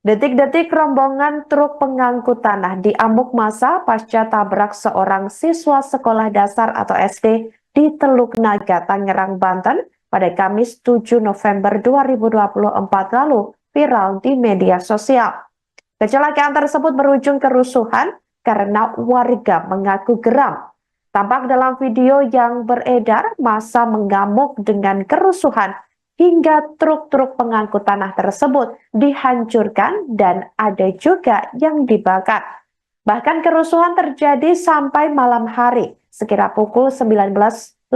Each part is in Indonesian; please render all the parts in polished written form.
Detik-detik rombongan truk pengangkut tanah diamuk massa pasca tabrak seorang siswa sekolah dasar atau SD di Teluk Naga, Tangerang, Banten pada Kamis 7 November 2024 lalu viral di media sosial. Kecelakaan tersebut berujung kerusuhan karena warga mengaku geram. Tampak dalam video yang beredar, massa mengamuk dengan kerusuhan hingga truk-truk pengangkut tanah tersebut dihancurkan dan ada juga yang dibakar. Bahkan kerusuhan terjadi sampai malam hari, sekira pukul 19.50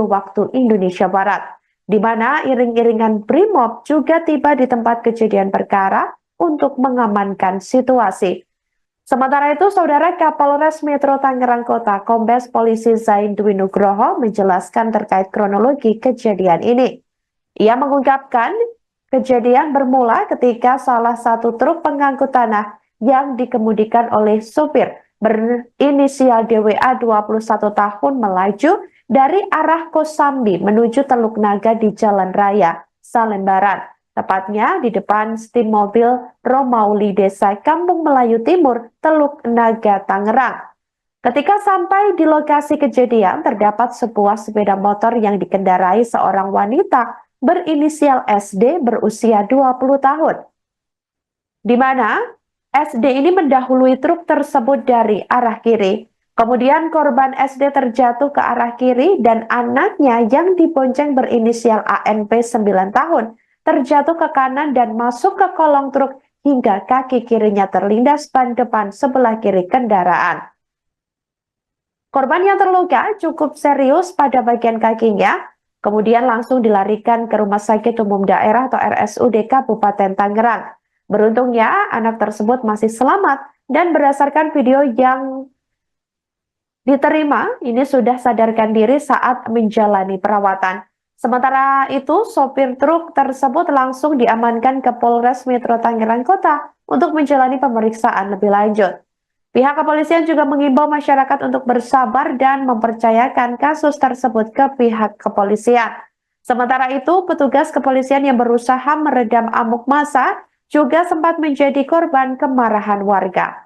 waktu Indonesia Barat, di mana iring-iringan BRIMOB juga tiba di tempat kejadian perkara untuk mengamankan situasi. Sementara itu, Saudara Kapolres Metro Tangerang Kota, Kombes Polisi Zain Dwi Nugroho menjelaskan terkait kronologi kejadian ini. Ia mengungkapkan kejadian bermula ketika salah satu truk pengangkut tanah yang dikemudikan oleh supir berinisial DWA 21 tahun melaju dari arah Kosambi menuju Teluk Naga di Jalan Raya Salembaran, tepatnya di depan stim mobil Romauli Desa Kampung Melayu Timur, Teluk Naga, Tangerang. Ketika sampai di lokasi kejadian, terdapat sebuah sepeda motor yang dikendarai seorang wanita berinisial SD berusia 20 tahun. Di mana SD ini mendahului truk tersebut dari arah kiri. Kemudian korban SD terjatuh ke arah kiri dan anaknya yang dibonceng berinisial ANP 9 tahun terjatuh ke kanan dan masuk ke kolong truk hingga kaki kirinya terlindas ban depan sebelah kiri kendaraan. Korban yang terluka cukup serius pada bagian kakinya, kemudian langsung dilarikan ke Rumah Sakit Umum Daerah atau RSUD Kabupaten Tangerang. Beruntungnya anak tersebut masih selamat dan berdasarkan video yang diterima, ini sudah sadarkan diri saat menjalani perawatan. Sementara itu, sopir truk tersebut langsung diamankan ke Polres Metro Tangerang Kota untuk menjalani pemeriksaan lebih lanjut. Pihak kepolisian juga mengimbau masyarakat untuk bersabar dan mempercayakan kasus tersebut ke pihak kepolisian. Sementara itu, petugas kepolisian yang berusaha meredam amuk massa juga sempat menjadi korban kemarahan warga.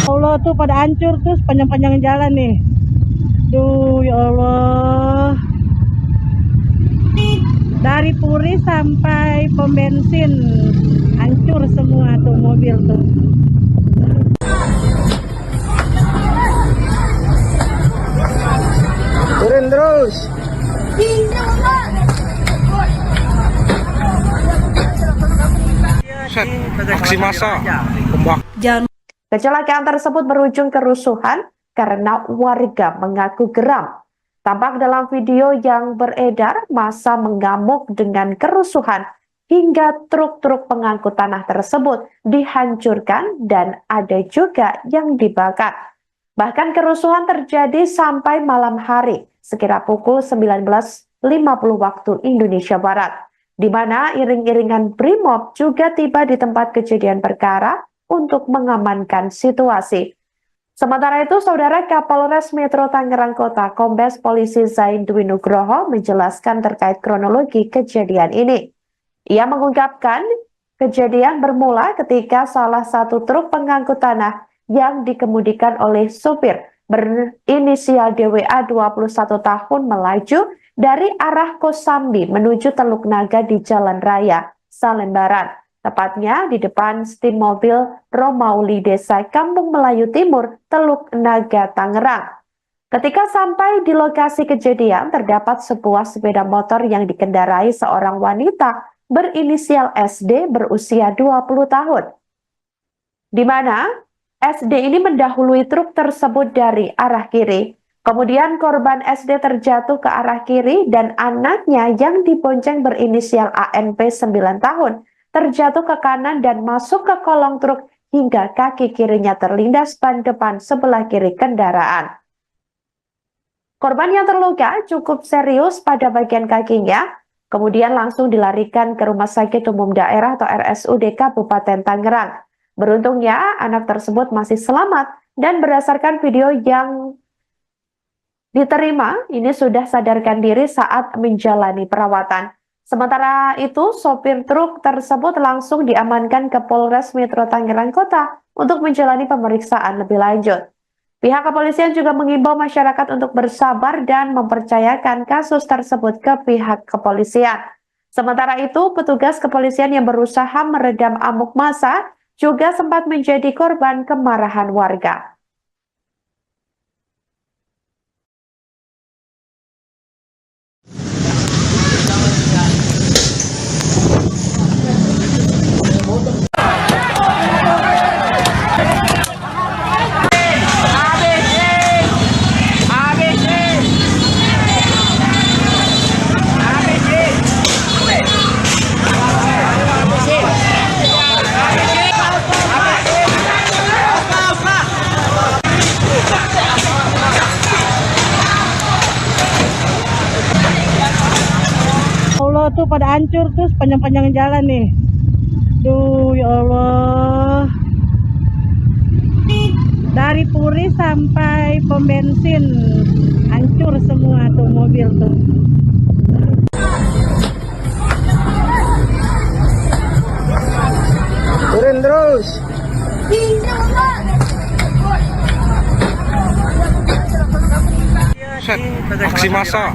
Allah tuh pada hancur tuh sepanjang-panjang jalan nih. Duh ya Allah. Dari Puri sampai pom bensin hancur semua tuh mobil tuh. Turun terus. Aksi massa. Kecelakaan tersebut berujung kerusuhan karena warga mengaku geram. Tampak dalam video yang beredar, massa mengamuk dengan kerusuhan hingga truk-truk pengangkut tanah tersebut dihancurkan dan ada juga yang dibakar. Bahkan kerusuhan terjadi sampai malam hari, sekira pukul 19.50 waktu Indonesia Barat, di mana iring-iringan BRIMOB juga tiba di tempat kejadian perkara untuk mengamankan situasi. Sementara itu, Saudara Kapolres Metro Tangerang Kota, Kombes Polisi Zain Dwi Nugroho menjelaskan terkait kronologi kejadian ini. Ia mengungkapkan kejadian bermula ketika salah satu truk pengangkut tanah yang dikemudikan oleh supir berinisial DWA 21 tahun melaju dari arah Kosambi menuju Teluk Naga di Jalan Raya Salembaran, tepatnya di depan stim mobil Romauli Desa Kampung Melayu Timur, Teluk Naga, Tangerang. Ketika sampai di lokasi kejadian, terdapat sebuah sepeda motor yang dikendarai seorang wanita berinisial SD berusia 20 tahun. Di mana SD ini mendahului truk tersebut dari arah kiri. Kemudian korban SD terjatuh ke arah kiri dan anaknya yang dibonceng berinisial ANP 9 tahun terjatuh ke kanan dan masuk ke kolong truk hingga kaki kirinya terlindas ban depan sebelah kiri kendaraan. Korban yang terluka cukup serius pada bagian kakinya, kemudian langsung dilarikan ke Rumah Sakit Umum Daerah atau RSUD Kabupaten Tangerang. Beruntungnya anak tersebut masih selamat dan berdasarkan video yang diterima, ini sudah sadarkan diri saat menjalani perawatan. Sementara itu, sopir truk tersebut langsung diamankan ke Polres Metro Tangerang Kota untuk menjalani pemeriksaan lebih lanjut. Pihak kepolisian juga mengimbau masyarakat untuk bersabar dan mempercayakan kasus tersebut ke pihak kepolisian. Sementara itu, petugas kepolisian yang berusaha meredam amuk massa juga sempat menjadi korban kemarahan warga. Allah tuh pada hancur tuh sepanjang-panjang jalan nih. Duh ya Allah. Dari Puri sampai pom bensin hancur semua tuh mobil tuh. Turun terus. Set, aksi massa.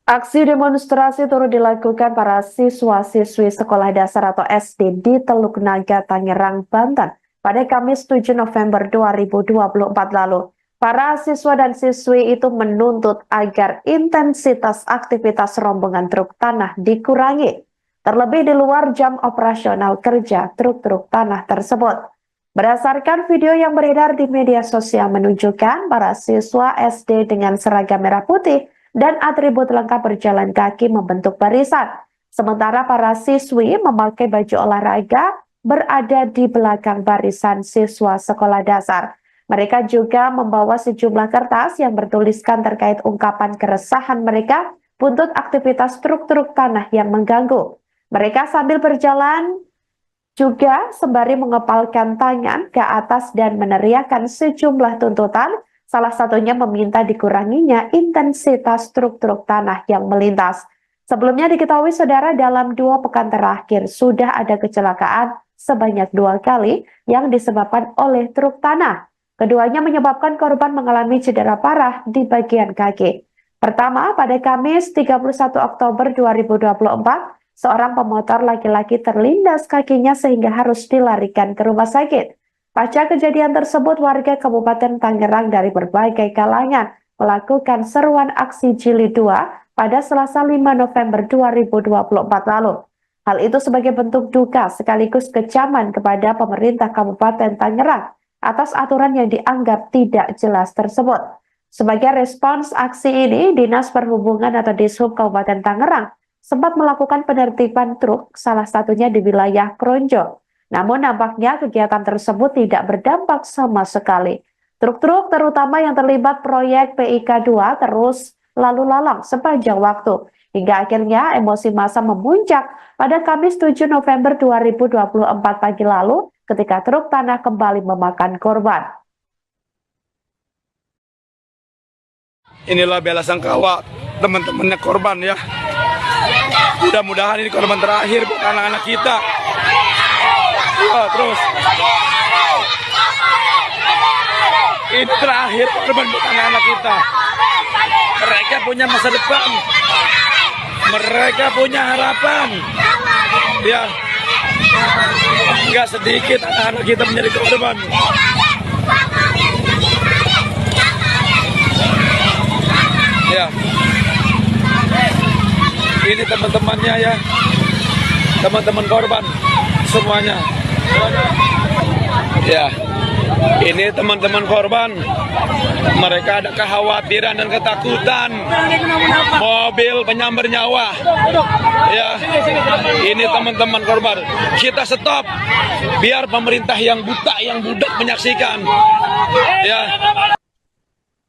Aksi demonstrasi turut dilakukan para siswa-siswi sekolah dasar atau SD di Teluk Naga, Tangerang, Banten pada Kamis 7 November 2024 lalu. Para siswa dan siswi itu menuntut agar intensitas aktivitas rombongan truk tanah dikurangi, terlebih di luar jam operasional kerja truk-truk tanah tersebut. Berdasarkan video yang beredar di media sosial menunjukkan para siswa SD dengan seragam merah putih dan atribut lengkap berjalan kaki membentuk barisan. Sementara para siswi memakai baju olahraga berada di belakang barisan siswa sekolah dasar. Mereka juga membawa sejumlah kertas yang bertuliskan terkait ungkapan keresahan mereka buntut aktivitas truk-truk tanah yang mengganggu. Mereka sambil berjalan juga sembari mengepalkan tangan ke atas dan meneriakkan sejumlah tuntutan. Salah satunya meminta dikuranginya intensitas truk-truk tanah yang melintas. Sebelumnya diketahui saudara, dalam 2 pekan terakhir sudah ada kecelakaan sebanyak 2 kali yang disebabkan oleh truk tanah. Keduanya menyebabkan korban mengalami cedera parah di bagian kaki. Pertama, pada Kamis 31 Oktober 2024, seorang pemotor laki-laki terlindas kakinya sehingga harus dilarikan ke rumah sakit. Pasca kejadian tersebut, warga Kabupaten Tangerang dari berbagai kalangan melakukan seruan aksi Jilid 2 pada Selasa 5 November 2024 lalu. Hal itu sebagai bentuk duka sekaligus kecaman kepada pemerintah Kabupaten Tangerang atas aturan yang dianggap tidak jelas tersebut. Sebagai respons aksi ini, Dinas Perhubungan atau Dishub Kabupaten Tangerang sempat melakukan penertiban truk, salah satunya di wilayah Kronjo. Namun nampaknya kegiatan tersebut tidak berdampak sama sekali. Truk-truk terutama yang terlibat proyek PIK 2 terus lalu lalang sepanjang waktu. Hingga akhirnya emosi massa memuncak pada Kamis 7 November 2024 pagi lalu ketika truk tanah kembali memakan korban. Inilah bela sangkawa teman-temannya korban ya. Mudah-mudahan ini korban terakhir buat anak-anak kita. Terus ini terakhir korban buat anak-anak kita. Mereka punya masa depan, mereka punya harapan. Ya, nggak sedikit anak-anak kita menjadi korban. Ya, ini teman-temannya ya, teman-teman korban semuanya. Ya, Ini teman-teman korban, mereka ada kekhawatiran dan ketakutan. Mobil penyambar nyawa. Ya, ini teman-teman korban. Kita stop, biar pemerintah yang buta, yang budak menyaksikan. Ya.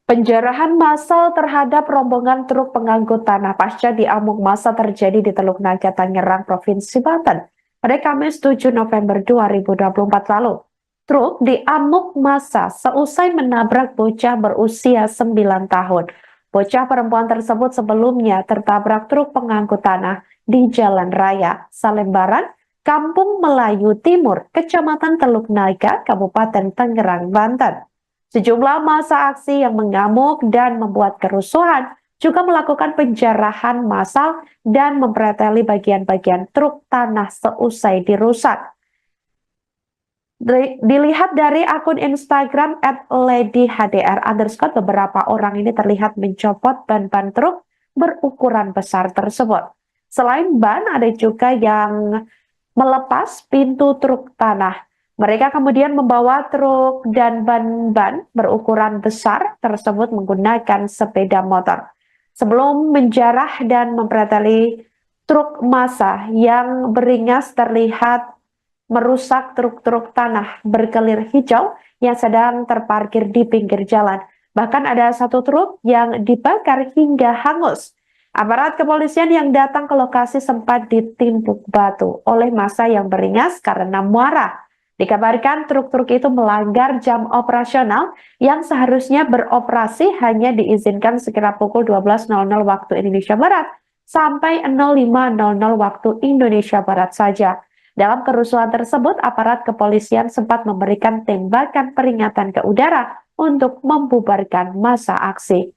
Penjarahan massal terhadap rombongan truk pengangkut tanah pasca diamuk massa terjadi di Teluk Naga, Tangerang, Provinsi Banten pada Kamis 7 November 2024 lalu. Truk diamuk massa seusai menabrak bocah berusia 9 tahun. Bocah perempuan tersebut sebelumnya tertabrak truk pengangkut tanah di Jalan Raya Salembaran, Kampung Melayu Timur, Kecamatan Teluk Naga, Kabupaten Tangerang, Banten. Sejumlah massa aksi yang mengamuk dan membuat kerusuhan juga melakukan penjarahan massal dan mempreteli bagian-bagian truk tanah seusai dirusak. Dilihat dari akun Instagram @ladyhdr_, beberapa orang ini terlihat mencopot ban-ban truk berukuran besar tersebut. Selain ban, ada juga yang melepas pintu truk tanah. Mereka kemudian membawa truk dan ban-ban berukuran besar tersebut menggunakan sepeda motor. Sebelum menjarah dan mempreteli truk massa yang beringas terlihat merusak truk-truk tanah berkelir hijau yang sedang terparkir di pinggir jalan. Bahkan ada satu truk yang dibakar hingga hangus. Aparat kepolisian yang datang ke lokasi sempat ditimpuk batu oleh massa yang beringas karena marah. Dikabarkan truk-truk itu melanggar jam operasional yang seharusnya beroperasi hanya diizinkan sekira pukul 12.00 waktu Indonesia Barat sampai 05.00 waktu Indonesia Barat saja. Dalam kerusuhan tersebut, aparat kepolisian sempat memberikan tembakan peringatan ke udara untuk membubarkan massa aksi.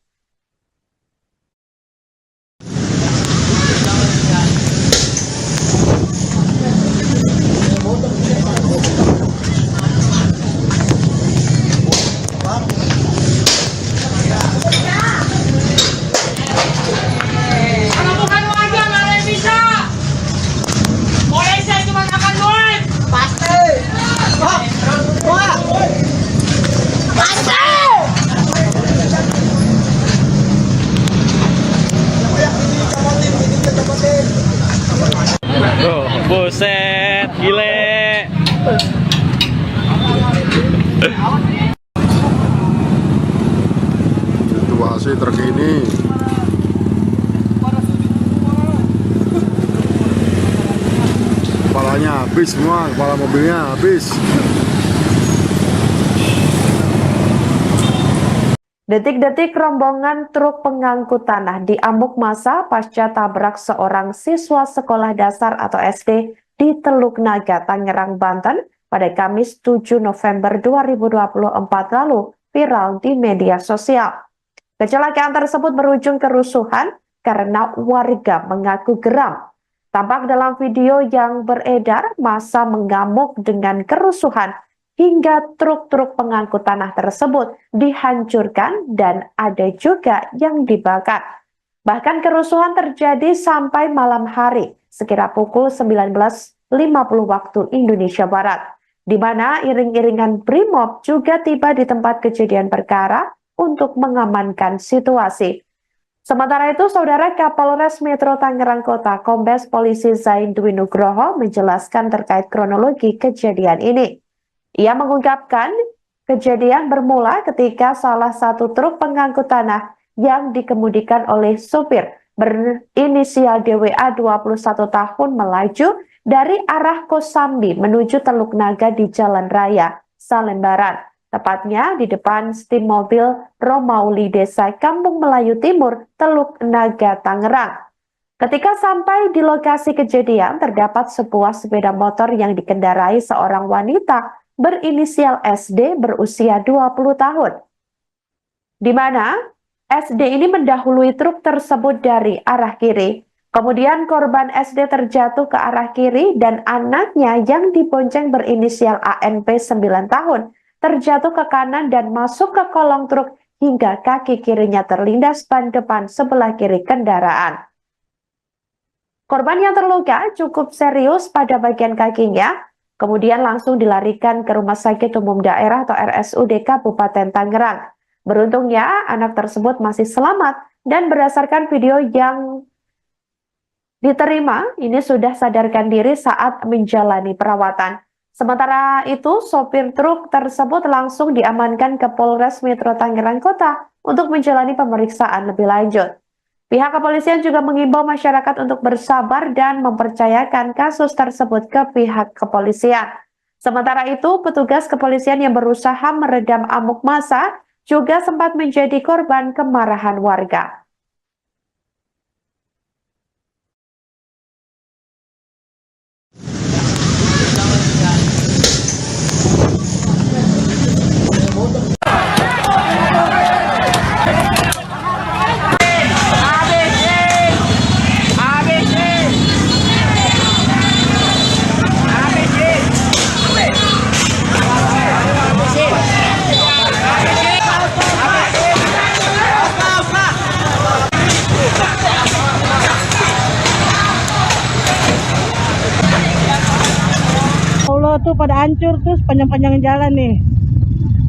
Oh, buset, gile. Situasi terkini. Kepalanya habis semua, kepala mobilnya habis. Detik-detik rombongan truk pengangkut tanah diamuk massa pasca tabrak seorang siswa sekolah dasar atau SD di Teluk Naga, Tangerang, Banten pada Kamis 7 November 2024 lalu viral di media sosial. Kecelakaan tersebut berujung kerusuhan karena warga mengaku geram. Tampak dalam video yang beredar, massa mengamuk dengan kerusuhan hingga truk-truk pengangkut tanah tersebut dihancurkan dan ada juga yang dibakar. Bahkan kerusuhan terjadi sampai malam hari, sekira pukul 19.50 waktu Indonesia Barat, di mana iring-iringan Brimob juga tiba di tempat kejadian perkara untuk mengamankan situasi. Sementara itu, Saudara Kapolres Metro Tangerang Kota, Kombes Polisi Zain Dwi Nugroho menjelaskan terkait kronologi kejadian ini. Ia mengungkapkan kejadian bermula ketika salah satu truk pengangkut tanah yang dikemudikan oleh supir berinisial DWA 21 tahun melaju dari arah Kosambi menuju Teluk Naga di Jalan Raya Salembaran, tepatnya di depan stim mobil Romauli Desa Kampung Melayu Timur, Teluk Naga, Tangerang. Ketika sampai di lokasi kejadian, terdapat sebuah sepeda motor yang dikendarai seorang wanita berinisial SD berusia 20 tahun. Di mana SD ini mendahului truk tersebut dari arah kiri. Kemudian korban SD terjatuh ke arah kiri dan anaknya yang dibonceng berinisial ANP 9 tahun terjatuh ke kanan dan masuk ke kolong truk hingga kaki kirinya terlindas ban depan sebelah kiri kendaraan. Korban yang terluka cukup serius pada bagian kakinya. kemudian langsung dilarikan ke Rumah Sakit Umum Daerah atau RSUD Kabupaten Tangerang. Beruntungnya, anak tersebut masih selamat dan berdasarkan video yang diterima, ini sudah sadarkan diri saat menjalani perawatan. Sementara itu, sopir truk tersebut langsung diamankan ke Polres Metro Tangerang Kota untuk menjalani pemeriksaan lebih lanjut. Pihak kepolisian juga mengimbau masyarakat untuk bersabar dan mempercayakan kasus tersebut ke pihak kepolisian. Sementara itu, petugas kepolisian yang berusaha meredam amuk massa juga sempat menjadi korban kemarahan warga. Allah tuh pada hancur tuh sepanjang-panjang jalan nih.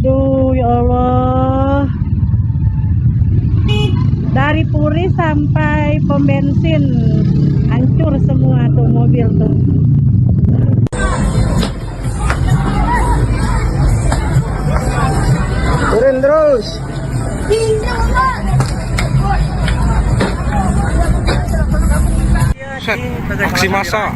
Duh ya Allah. Dari Puri sampai pom bensin hancur semua tuh mobil tuh. Turun terus. Set, aksi massa.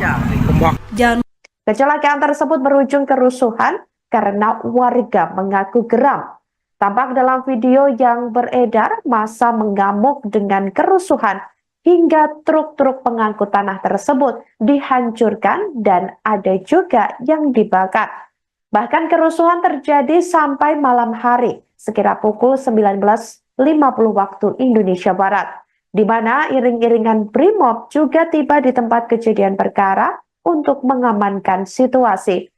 Kecelakaan tersebut berujung kerusuhan karena warga mengaku geram. Tampak dalam video yang beredar, massa mengamuk dengan kerusuhan hingga truk-truk pengangkut tanah tersebut dihancurkan dan ada juga yang dibakar. Bahkan kerusuhan terjadi sampai malam hari, sekira pukul 19.50 waktu Indonesia Barat, di mana iring-iringan Brimob juga tiba di tempat kejadian perkara untuk mengamankan situasi.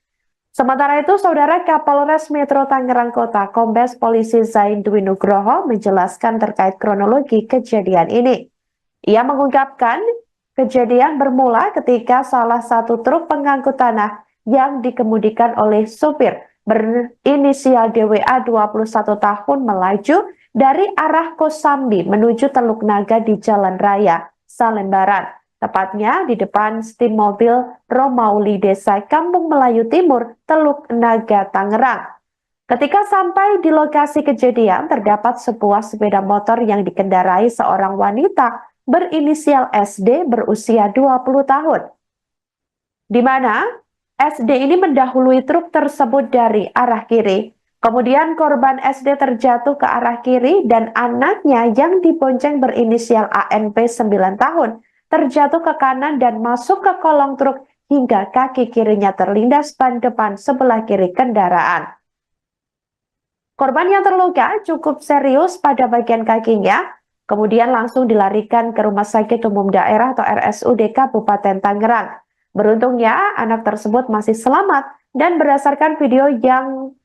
Sementara itu, Saudara, Kapolres Metro Tangerang Kota, Kombes Polisi Zain Dwi Nugroho menjelaskan terkait kronologi kejadian ini. Ia mengungkapkan kejadian bermula ketika salah satu truk pengangkut tanah yang dikemudikan oleh supir berinisial DWA 21 tahun melaju dari arah Kosambi menuju Teluk Naga di Jalan Raya Salembaran. Tepatnya di depan stim mobil Romauli Desa Kampung Melayu Timur, Teluk Naga, Tangerang. Ketika sampai di lokasi kejadian, terdapat sebuah sepeda motor yang dikendarai seorang wanita berinisial SD berusia 20 tahun. Di mana SD ini mendahului truk tersebut dari arah kiri. Kemudian korban SD terjatuh ke arah kiri dan anaknya yang dibonceng berinisial ANP 9 tahun terjatuh ke kanan dan masuk ke kolong truk hingga kaki kirinya terlindas ban depan sebelah kiri kendaraan. Korban yang terluka cukup serius pada bagian kakinya, kemudian langsung dilarikan ke Rumah Sakit Umum Daerah atau RSUD Kabupaten Tangerang. Beruntungnya, anak tersebut masih selamat dan berdasarkan video yang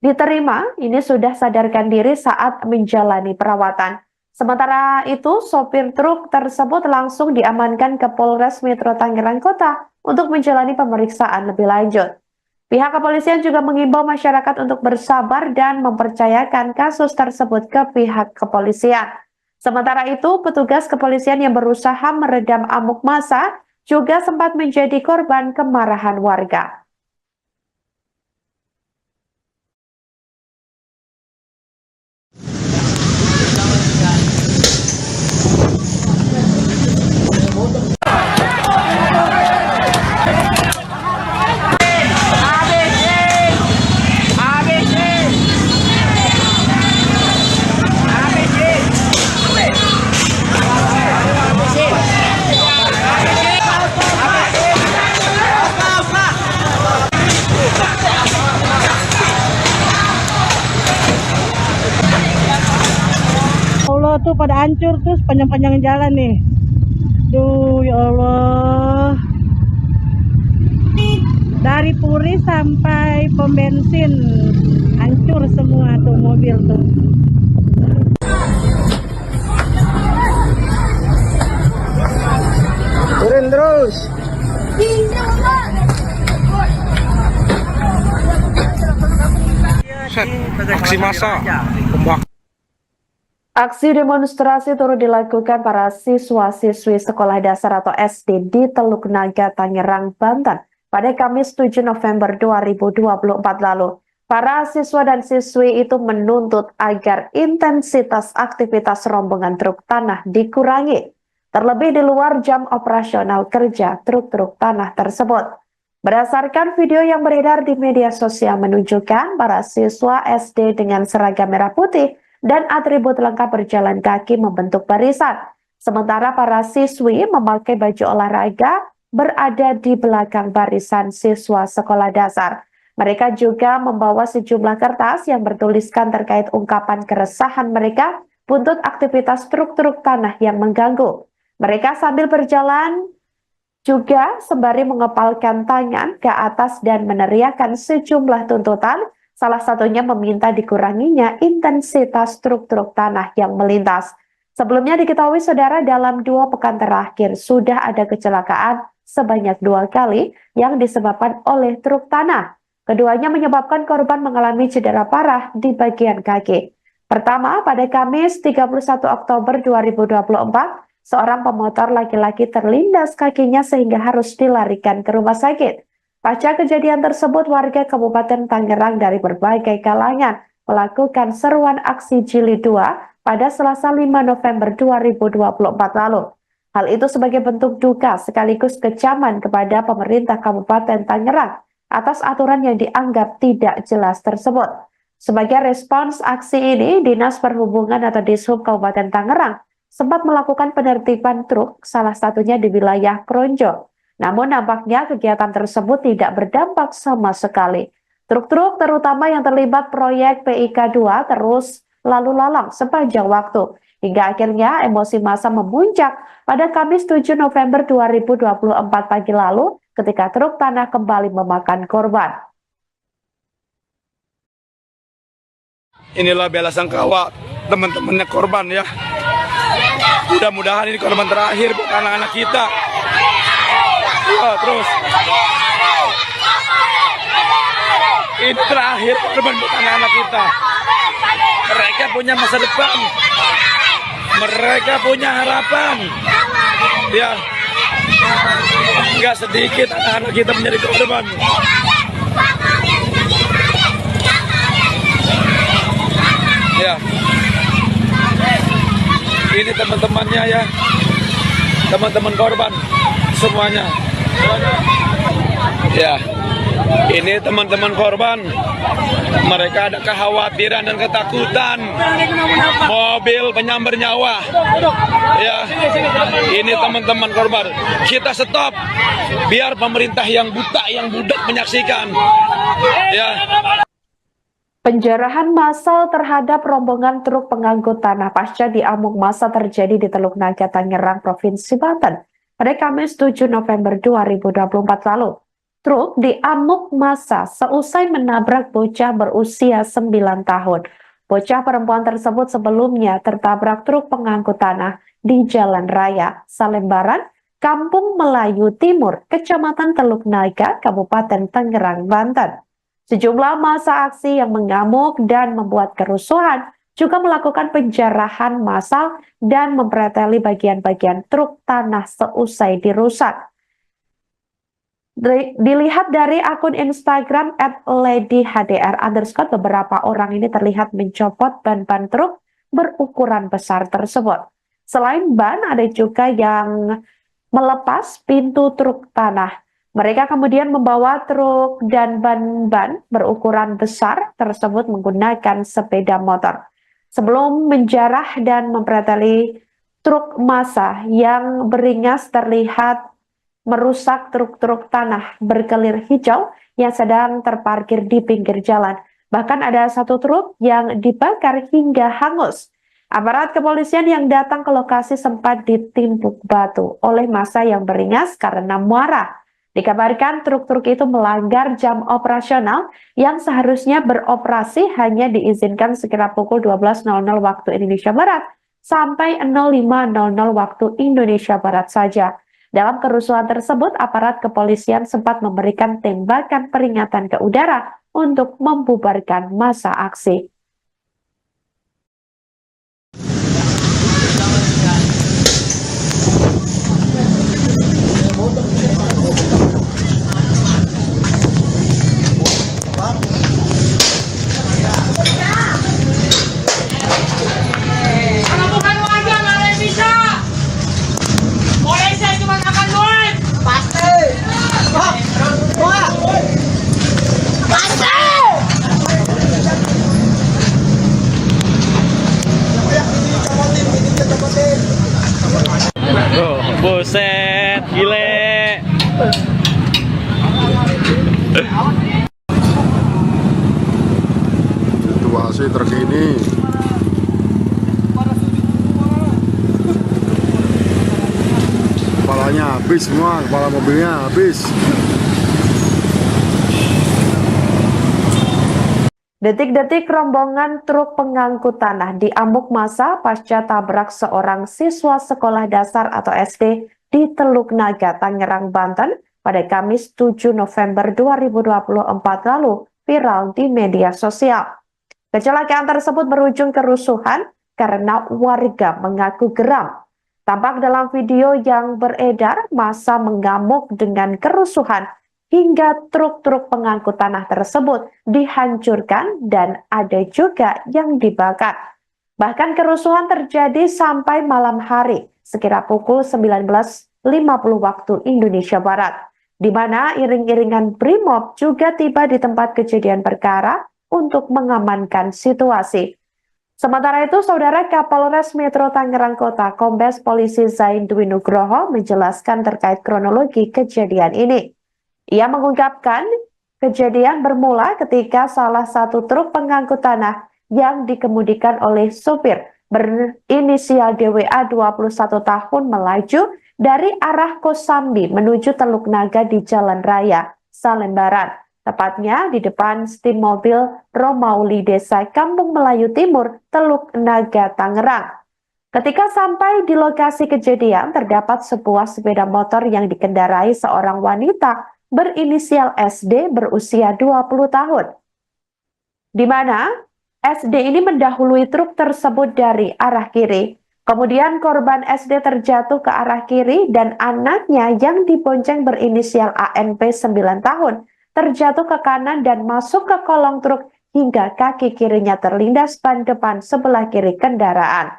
diterima, ini sudah sadarkan diri saat menjalani perawatan. Sementara itu, sopir truk tersebut langsung diamankan ke Polres Metro Tangerang Kota untuk menjalani pemeriksaan lebih lanjut. Pihak kepolisian juga mengimbau masyarakat untuk bersabar dan mempercayakan kasus tersebut ke pihak kepolisian. Sementara itu, petugas kepolisian yang berusaha meredam amuk massa juga sempat menjadi korban kemarahan warga. Allah tuh pada hancur tuh sepanjang-panjang jalan nih. Duh ya Allah. Dari Puri sampai pom bensin hancur semua tuh mobil tuh. Turun terus. aksi massa Aksi demonstrasi turut dilakukan para siswa-siswi sekolah dasar atau SD di Teluk Naga, Tangerang, Banten pada Kamis 7 November 2024 lalu. Para siswa dan siswi itu menuntut agar intensitas aktivitas rombongan truk tanah dikurangi, terlebih di luar jam operasional kerja truk-truk tanah tersebut. Berdasarkan video yang beredar di media sosial menunjukkan para siswa SD dengan seragam merah putih dan atribut lengkap berjalan kaki membentuk barisan. Sementara para siswi memakai baju olahraga berada di belakang barisan siswa sekolah dasar. Mereka juga membawa sejumlah kertas yang bertuliskan terkait ungkapan keresahan mereka buntut aktivitas truk-truk tanah yang mengganggu. Mereka sambil berjalan juga sembari mengepalkan tangan ke atas dan meneriakkan sejumlah tuntutan, salah satunya meminta dikuranginya intensitas truk-truk tanah yang melintas. Sebelumnya diketahui saudara, dalam 2 pekan terakhir sudah ada kecelakaan sebanyak 2 kali yang disebabkan oleh truk tanah. Keduanya menyebabkan korban mengalami cedera parah di bagian kaki. Pertama, pada Kamis 31 Oktober 2024, seorang pemotor laki-laki terlindas kakinya sehingga harus dilarikan ke rumah sakit. Pasca kejadian tersebut, warga Kabupaten Tangerang dari berbagai kalangan melakukan seruan aksi Jilid 2 pada Selasa 5 November 2024 lalu. Hal itu sebagai bentuk duka sekaligus kecaman kepada pemerintah Kabupaten Tangerang atas aturan yang dianggap tidak jelas tersebut. Sebagai respons aksi ini, Dinas Perhubungan atau Dishub Kabupaten Tangerang sempat melakukan penertiban truk, salah satunya di wilayah Kronjo. Namun nampaknya kegiatan tersebut tidak berdampak sama sekali. Truk-truk terutama yang terlibat proyek PIK 2 terus lalu lalang sepanjang waktu. Hingga akhirnya emosi massa memuncak pada Kamis 7 November 2024 pagi lalu ketika truk tanah kembali memakan korban. Inilah bela sangkawa teman-temannya korban ya. Mudah-mudahan ini korban terakhir buat anak-anak kita. Terus ini terakhir korban buat anak-anak kita. Mereka punya masa depan, mereka punya harapan. Ya, nggak sedikit anak-anak kita menjadi korban. Ya, ini teman-temannya ya, teman-teman korban semuanya. Ya, ini teman-teman korban. Mereka ada kekhawatiran dan ketakutan. Mobil penyambar nyawa. Ya, ini teman-teman korban. Kita stop, biar pemerintah yang buta, yang budak menyaksikan. Ya. Penjarahan massal terhadap rombongan truk pengangkut tanah pasca diamuk massa terjadi di Teluk Naga, Tangerang, Provinsi Banten pada Kamis 7 November 2024 lalu. Truk diamuk massa seusai menabrak bocah berusia 9 tahun. Bocah perempuan tersebut sebelumnya tertabrak truk pengangkut tanah di Jalan Raya Salembaran, Kampung Melayu Timur, Kecamatan Teluk Naga, Kabupaten Tangerang, Banten. Sejumlah massa aksi yang mengamuk dan membuat kerusuhan juga melakukan penjarahan massal dan mempreteli bagian-bagian truk tanah seusai dirusak. Dilihat dari akun Instagram @ladyhdr_, beberapa orang ini terlihat mencopot ban-ban truk berukuran besar tersebut. Selain ban, ada juga yang melepas pintu truk tanah. Mereka kemudian membawa truk dan ban-ban berukuran besar tersebut menggunakan sepeda motor. Sebelum menjarah dan mempreteli truk massa yang beringas terlihat merusak truk-truk tanah berkelir hijau yang sedang terparkir di pinggir jalan. Bahkan ada satu truk yang dibakar hingga hangus. Aparat kepolisian yang datang ke lokasi sempat ditimpuk batu oleh massa yang beringas karena marah. Dikabarkan truk-truk itu melanggar jam operasional yang seharusnya beroperasi hanya diizinkan sekira pukul 12.00 waktu Indonesia Barat sampai 05.00 waktu Indonesia Barat saja. Dalam kerusuhan tersebut, aparat kepolisian sempat memberikan tembakan peringatan ke udara untuk membubarkan massa aksi. Oh, buset, gile. Situasi terkini. Kepalanya habis semua, kepala mobilnya habis. Detik-detik rombongan truk pengangkut tanah diamuk massa pasca tabrak seorang siswa sekolah dasar atau SD di Teluk Naga, Tangerang, Banten pada Kamis 7 November 2024 lalu viral di media sosial. Kecelakaan tersebut berujung kerusuhan karena warga mengaku geram. Tampak dalam video yang beredar, massa mengamuk dengan kerusuhan hingga truk-truk pengangkut tanah tersebut dihancurkan dan ada juga yang dibakar. Bahkan kerusuhan terjadi sampai malam hari, sekira pukul 19.50 waktu Indonesia Barat, di mana iring-iringan Brimob juga tiba di tempat kejadian perkara untuk mengamankan situasi. Sementara itu, Saudara Kapolres Metro Tangerang Kota, Kombes Polisi Zain Dwi Nugroho menjelaskan terkait kronologi kejadian ini. Ia mengungkapkan kejadian bermula ketika salah satu truk pengangkut tanah yang dikemudikan oleh supir berinisial DWA 21 tahun melaju dari arah Kosambi menuju Teluk Naga di Jalan Raya Salembaran, tepatnya di depan stim mobil Romauli Desa Kampung Melayu Timur, Teluk Naga, Tangerang. Ketika sampai di lokasi kejadian, terdapat sebuah sepeda motor yang dikendarai seorang wanita berinisial SD berusia 20 tahun. Di mana SD ini mendahului truk tersebut dari arah kiri. Kemudian korban SD terjatuh ke arah kiri dan anaknya yang dibonceng berinisial ANP 9 tahun terjatuh ke kanan dan masuk ke kolong truk hingga kaki kirinya terlindas ban depan sebelah kiri kendaraan.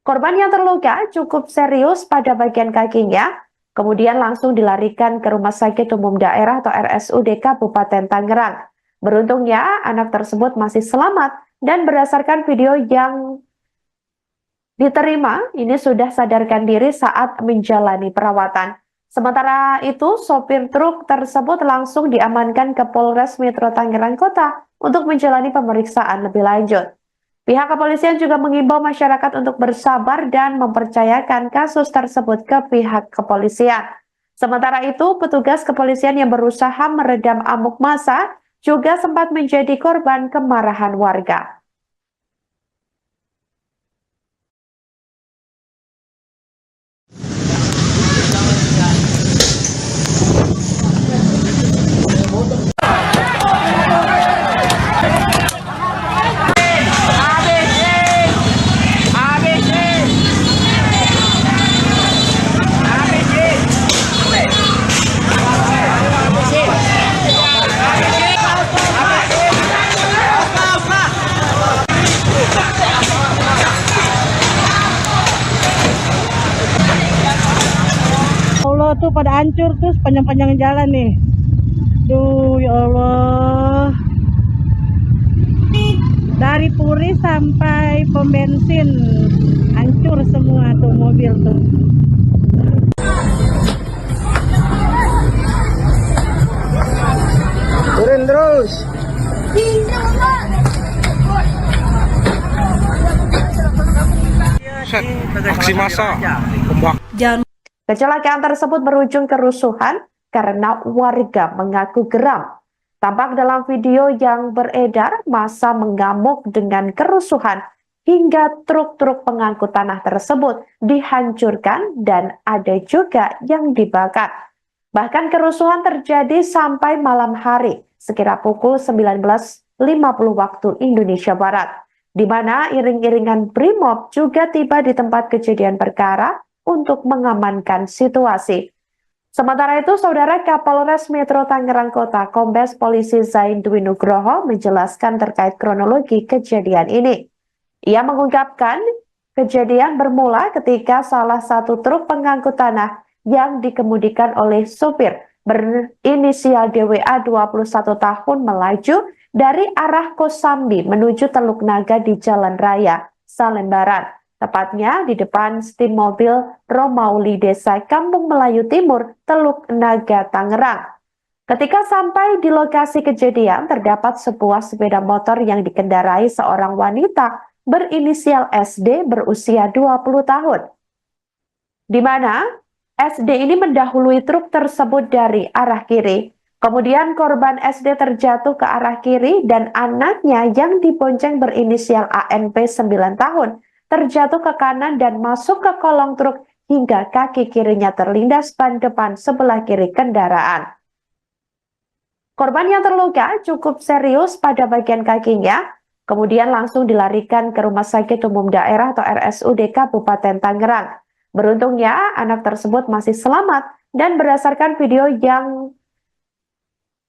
Korban yang terluka cukup serius pada bagian kakinya, kemudian langsung dilarikan ke Rumah Sakit Umum Daerah atau RSUD Kabupaten Tangerang. Beruntungnya anak tersebut masih selamat dan berdasarkan video yang diterima, ini sudah sadarkan diri saat menjalani perawatan. Sementara itu, sopir truk tersebut langsung diamankan ke Polres Metro Tangerang Kota untuk menjalani pemeriksaan lebih lanjut. Pihak kepolisian juga mengimbau masyarakat untuk bersabar dan mempercayakan kasus tersebut ke pihak kepolisian. Sementara itu, petugas kepolisian yang berusaha meredam amuk massa juga sempat menjadi korban kemarahan warga. Allah tuh pada hancur tuh sepanjang-panjang jalan nih. Duh ya Allah. Dari Puri sampai pom bensin hancur semua tuh mobil tuh. Turun terus. Aksi massa. Kecelakaan tersebut berujung kerusuhan karena warga mengaku geram. Tampak dalam video yang beredar, massa mengamuk dengan kerusuhan hingga truk-truk pengangkut tanah tersebut dihancurkan dan ada juga yang dibakar. Bahkan kerusuhan terjadi sampai malam hari, sekira pukul 19.50 waktu Indonesia Barat, di mana iring-iringan BRIMOB juga tiba di tempat kejadian perkara untuk mengamankan situasi. Sementara itu, Saudara, Kapolres Metro Tangerang Kota Kombes Polisi Zain Dwi Nugroho menjelaskan terkait kronologi kejadian ini. Ia mengungkapkan kejadian bermula ketika salah satu truk pengangkut tanah yang dikemudikan oleh supir berinisial DWA 21 tahun melaju dari arah Kosambi menuju Teluk Naga di Jalan Raya Salembaran, tepatnya di depan stim mobil Romauli Desa Kampung Melayu Timur, Teluk Naga, Tangerang. Ketika sampai di lokasi kejadian, terdapat sebuah sepeda motor yang dikendarai seorang wanita berinisial SD berusia 20 tahun. Di mana SD ini mendahului truk tersebut dari arah kiri. Kemudian korban SD terjatuh ke arah kiri dan anaknya yang dibonceng berinisial ANP 9 tahun terjatuh ke kanan dan masuk ke kolong truk hingga kaki kirinya terlindas ban depan sebelah kiri kendaraan. Korban yang terluka cukup serius pada bagian kakinya, kemudian langsung dilarikan ke Rumah Sakit Umum Daerah atau RSUD Kabupaten Tangerang. Beruntungnya anak tersebut masih selamat dan berdasarkan video yang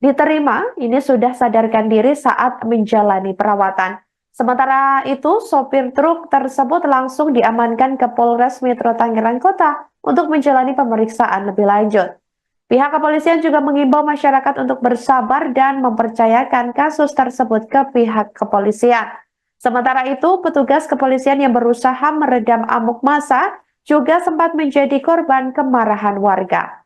diterima, ini sudah sadarkan diri saat menjalani perawatan. Sementara itu, sopir truk tersebut langsung diamankan ke Polres Metro Tangerang Kota untuk menjalani pemeriksaan lebih lanjut. Pihak kepolisian juga mengimbau masyarakat untuk bersabar dan mempercayakan kasus tersebut ke pihak kepolisian. Sementara itu, petugas kepolisian yang berusaha meredam amuk massa juga sempat menjadi korban kemarahan warga.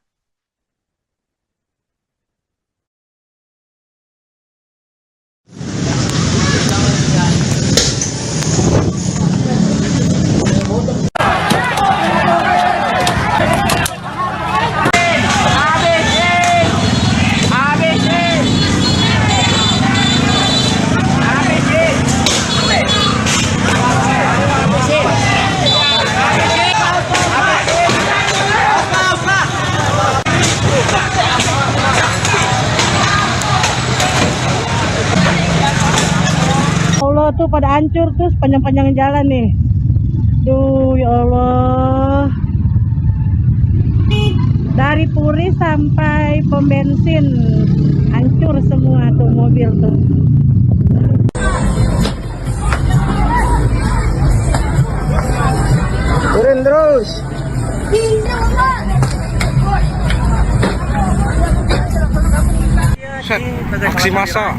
Allah tuh pada hancur tuh sepanjang-panjang jalan nih. Duh, ya Allah. Dari Puri sampai pom bensin hancur semua tuh mobil tuh. Turun terus. Aksi massa.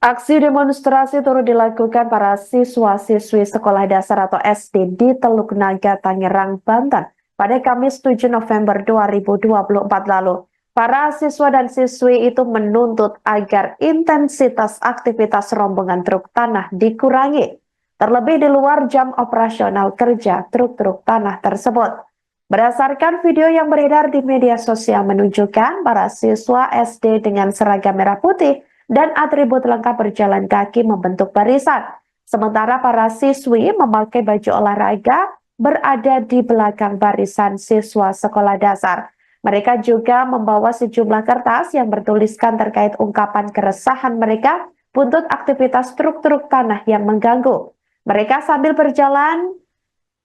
Aksi demonstrasi turut dilakukan para siswa-siswi sekolah dasar atau SD di Teluk Naga, Tangerang, Banten pada Kamis 7 November 2024 lalu. Para siswa dan siswi itu menuntut agar intensitas aktivitas rombongan truk tanah dikurangi, terlebih di luar jam operasional kerja truk-truk tanah tersebut. Berdasarkan video yang beredar di media sosial menunjukkan para siswa SD dengan seragam merah putih dan atribut lengkap berjalan kaki membentuk barisan. Sementara para siswi memakai baju olahraga berada di belakang barisan siswa sekolah dasar. Mereka juga membawa sejumlah kertas yang bertuliskan terkait ungkapan keresahan mereka buntut aktivitas truk-truk tanah yang mengganggu. Mereka sambil berjalan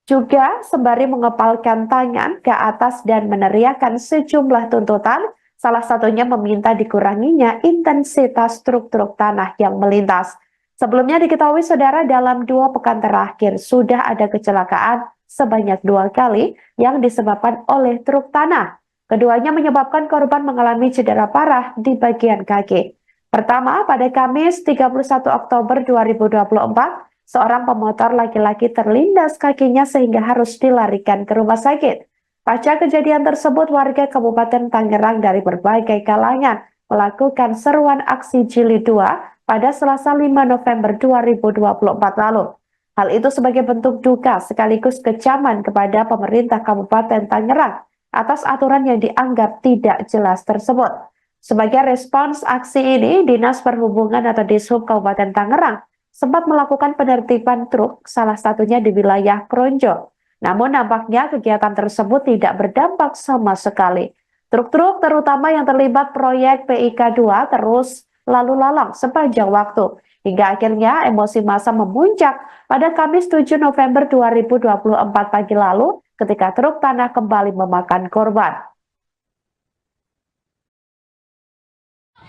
juga sembari mengepalkan tangan ke atas dan meneriakkan sejumlah tuntutan. Salah satunya meminta dikuranginya intensitas truk-truk tanah yang melintas. Sebelumnya diketahui saudara, dalam 2 pekan terakhir sudah ada kecelakaan sebanyak 2 kali yang disebabkan oleh truk tanah. Keduanya menyebabkan korban mengalami cedera parah di bagian kaki. Pertama, pada Kamis 31 Oktober 2024, seorang pemotor laki-laki terlindas kakinya sehingga harus dilarikan ke rumah sakit. Pasca kejadian tersebut, warga Kabupaten Tangerang dari berbagai kalangan melakukan seruan aksi Jilid 2 pada Selasa 5 November 2024 lalu. Hal itu sebagai bentuk duka sekaligus kecaman kepada pemerintah Kabupaten Tangerang atas aturan yang dianggap tidak jelas tersebut. Sebagai respons aksi ini, Dinas Perhubungan atau Dishub Kabupaten Tangerang sempat melakukan penertiban truk, salah satunya di wilayah Kronjo. Namun nampaknya kegiatan tersebut tidak berdampak sama sekali. Truk-truk terutama yang terlibat proyek PIK 2 terus lalu lalang sepanjang waktu. Hingga akhirnya emosi massa memuncak pada Kamis 7 November 2024 pagi lalu ketika truk tanah kembali memakan korban.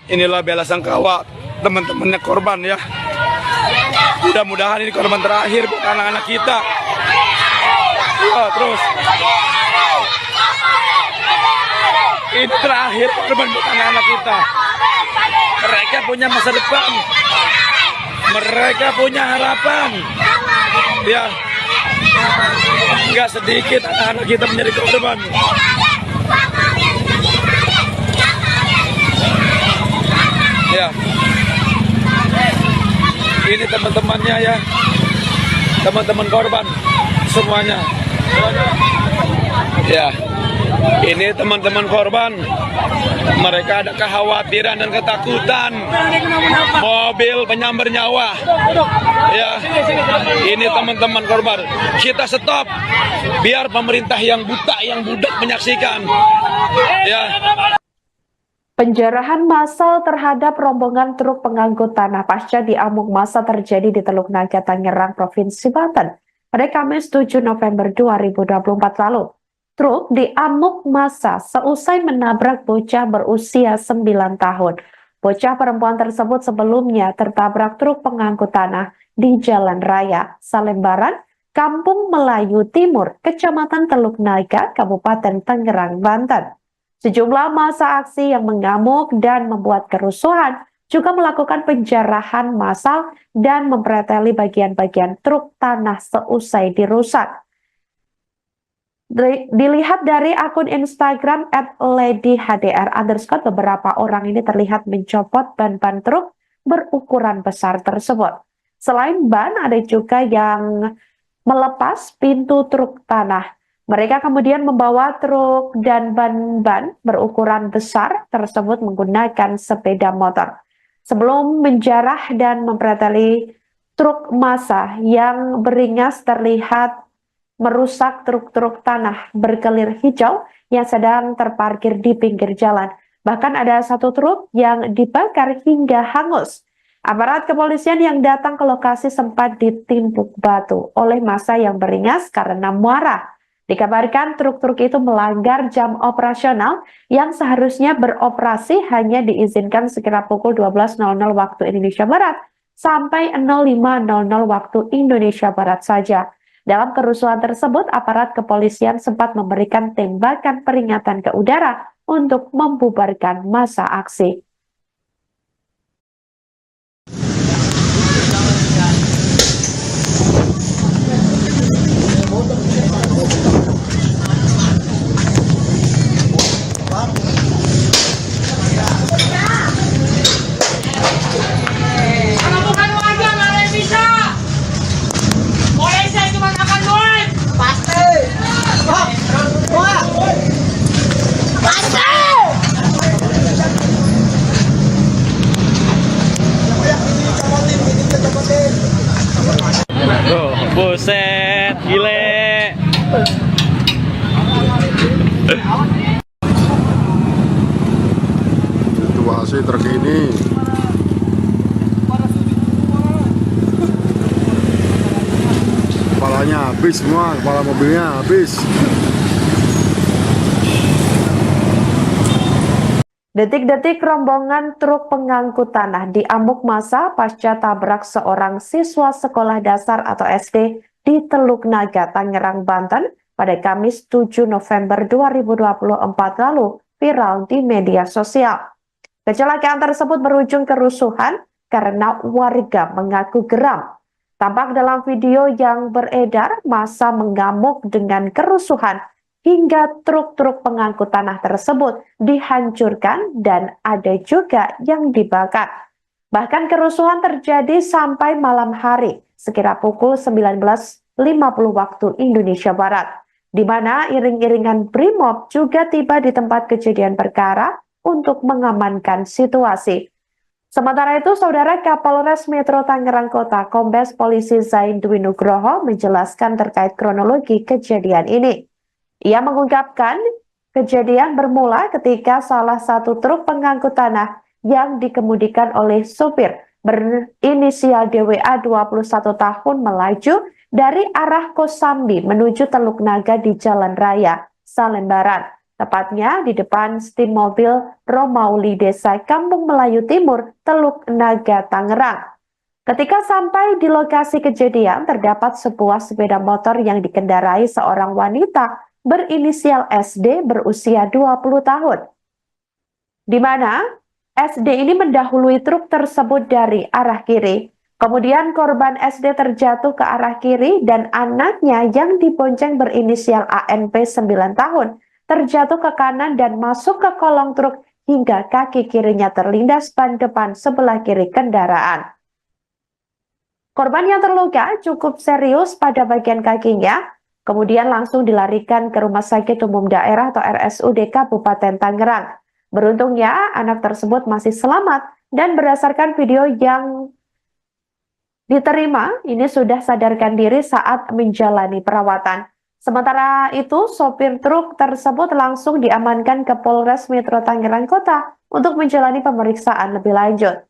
Inilah bela sangkawa teman-temannya korban ya. Mudah-mudahan ini korban terakhir buat anak-anak kita. Ya, terus. Ini terakhir korban buat anak-anak kita. Mereka punya masa depan. Mereka punya harapan. Ya. Enggak sedikit anak-anak kita menjadi korban. Ya. Ini teman-temannya ya. Teman-teman korban semuanya. Ya. Ini teman-teman korban. Mereka ada kekhawatiran dan ketakutan. Mobil penyambar nyawa. Ya. Ini teman-teman korban. Kita stop. Biar pemerintah yang buta, yang budak menyaksikan. Ya. Penjarahan massal terhadap rombongan truk pengangkut tanah pasca diamuk massa terjadi di Teluk Naga, Tangerang, Provinsi Banten pada Kamis 7 November 2024 lalu. Truk diamuk massa seusai menabrak bocah berusia 9 tahun. Bocah perempuan tersebut sebelumnya tertabrak truk pengangkut tanah di Jalan Raya Salembaran, Kampung Melayu Timur, Kecamatan Teluk Naga, Kabupaten Tangerang, Banten. Sejumlah massa aksi yang mengamuk dan membuat kerusuhan juga melakukan penjarahan massal dan mempreteli bagian-bagian truk tanah seusai dirusak. Dilihat dari akun Instagram @ladyhdr_, beberapa orang ini terlihat mencopot ban-ban truk berukuran besar tersebut. Selain ban, ada juga yang melepas pintu truk tanah. Mereka kemudian membawa truk dan ban-ban berukuran besar tersebut menggunakan sepeda motor. Sebelum menjarah dan mempreteli truk massa yang beringas terlihat merusak truk-truk tanah berkelir hijau yang sedang terparkir di pinggir jalan. Bahkan ada satu truk yang dibakar hingga hangus. Aparat kepolisian yang datang ke lokasi sempat ditimpuk batu oleh massa yang beringas karena marah. Dikabarkan truk-truk itu melanggar jam operasional yang seharusnya beroperasi hanya diizinkan sekira pukul 12.00 waktu Indonesia Barat sampai 05.00 waktu Indonesia Barat saja. Dalam kerusuhan tersebut, aparat kepolisian sempat memberikan tembakan peringatan ke udara untuk membubarkan massa aksi. Tuh, buset, gile. Situasi terkini. Kepalanya habis semua, kepala mobilnya habis. Detik-detik rombongan truk pengangkut tanah diamuk massa pasca tabrak seorang siswa sekolah dasar atau SD di Teluk Naga, Tangerang, Banten pada Kamis 7 November 2024 lalu viral di media sosial. Kecelakaan tersebut berujung kerusuhan karena warga mengaku geram. Tampak dalam video yang beredar, massa mengamuk dengan kerusuhan hingga truk-truk pengangkut tanah tersebut dihancurkan dan ada juga yang dibakar. Bahkan kerusuhan terjadi sampai malam hari, sekira pukul 19.50 waktu Indonesia Barat, di mana iring-iringan Brimob juga tiba di tempat kejadian perkara untuk mengamankan situasi. Sementara itu, Saudara Kapolres Metro Tangerang Kota, Kombes Polisi Zain Dwi Nugroho menjelaskan terkait kronologi kejadian ini. Ia mengungkapkan Kejadian bermula ketika salah satu truk pengangkut tanah yang dikemudikan oleh supir berinisial DWA 21 tahun melaju dari arah Kosambi menuju Teluk Naga di Jalan Raya Salembaran, tepatnya di depan stim mobil Romauli Desa Kampung Melayu Timur, Teluk Naga, Tangerang. Ketika sampai di lokasi kejadian, terdapat sebuah sepeda motor yang dikendarai seorang wanita berinisial SD berusia 20 tahun. Di mana SD ini mendahului truk tersebut dari arah kiri. Kemudian korban SD terjatuh ke arah kiri dan anaknya yang dibonceng berinisial ANP 9 tahun terjatuh ke kanan dan masuk ke kolong truk hingga kaki kirinya terlindas ban depan sebelah kiri kendaraan. Korban yang terluka cukup serius pada bagian kakinya, kemudian langsung dilarikan ke Rumah Sakit Umum Daerah atau RSUD Kabupaten Tangerang. Beruntungnya anak tersebut masih selamat dan berdasarkan video yang diterima, ini sudah sadarkan diri saat menjalani perawatan. Sementara itu, sopir truk tersebut langsung diamankan ke Polres Metro Tangerang Kota untuk menjalani pemeriksaan lebih lanjut.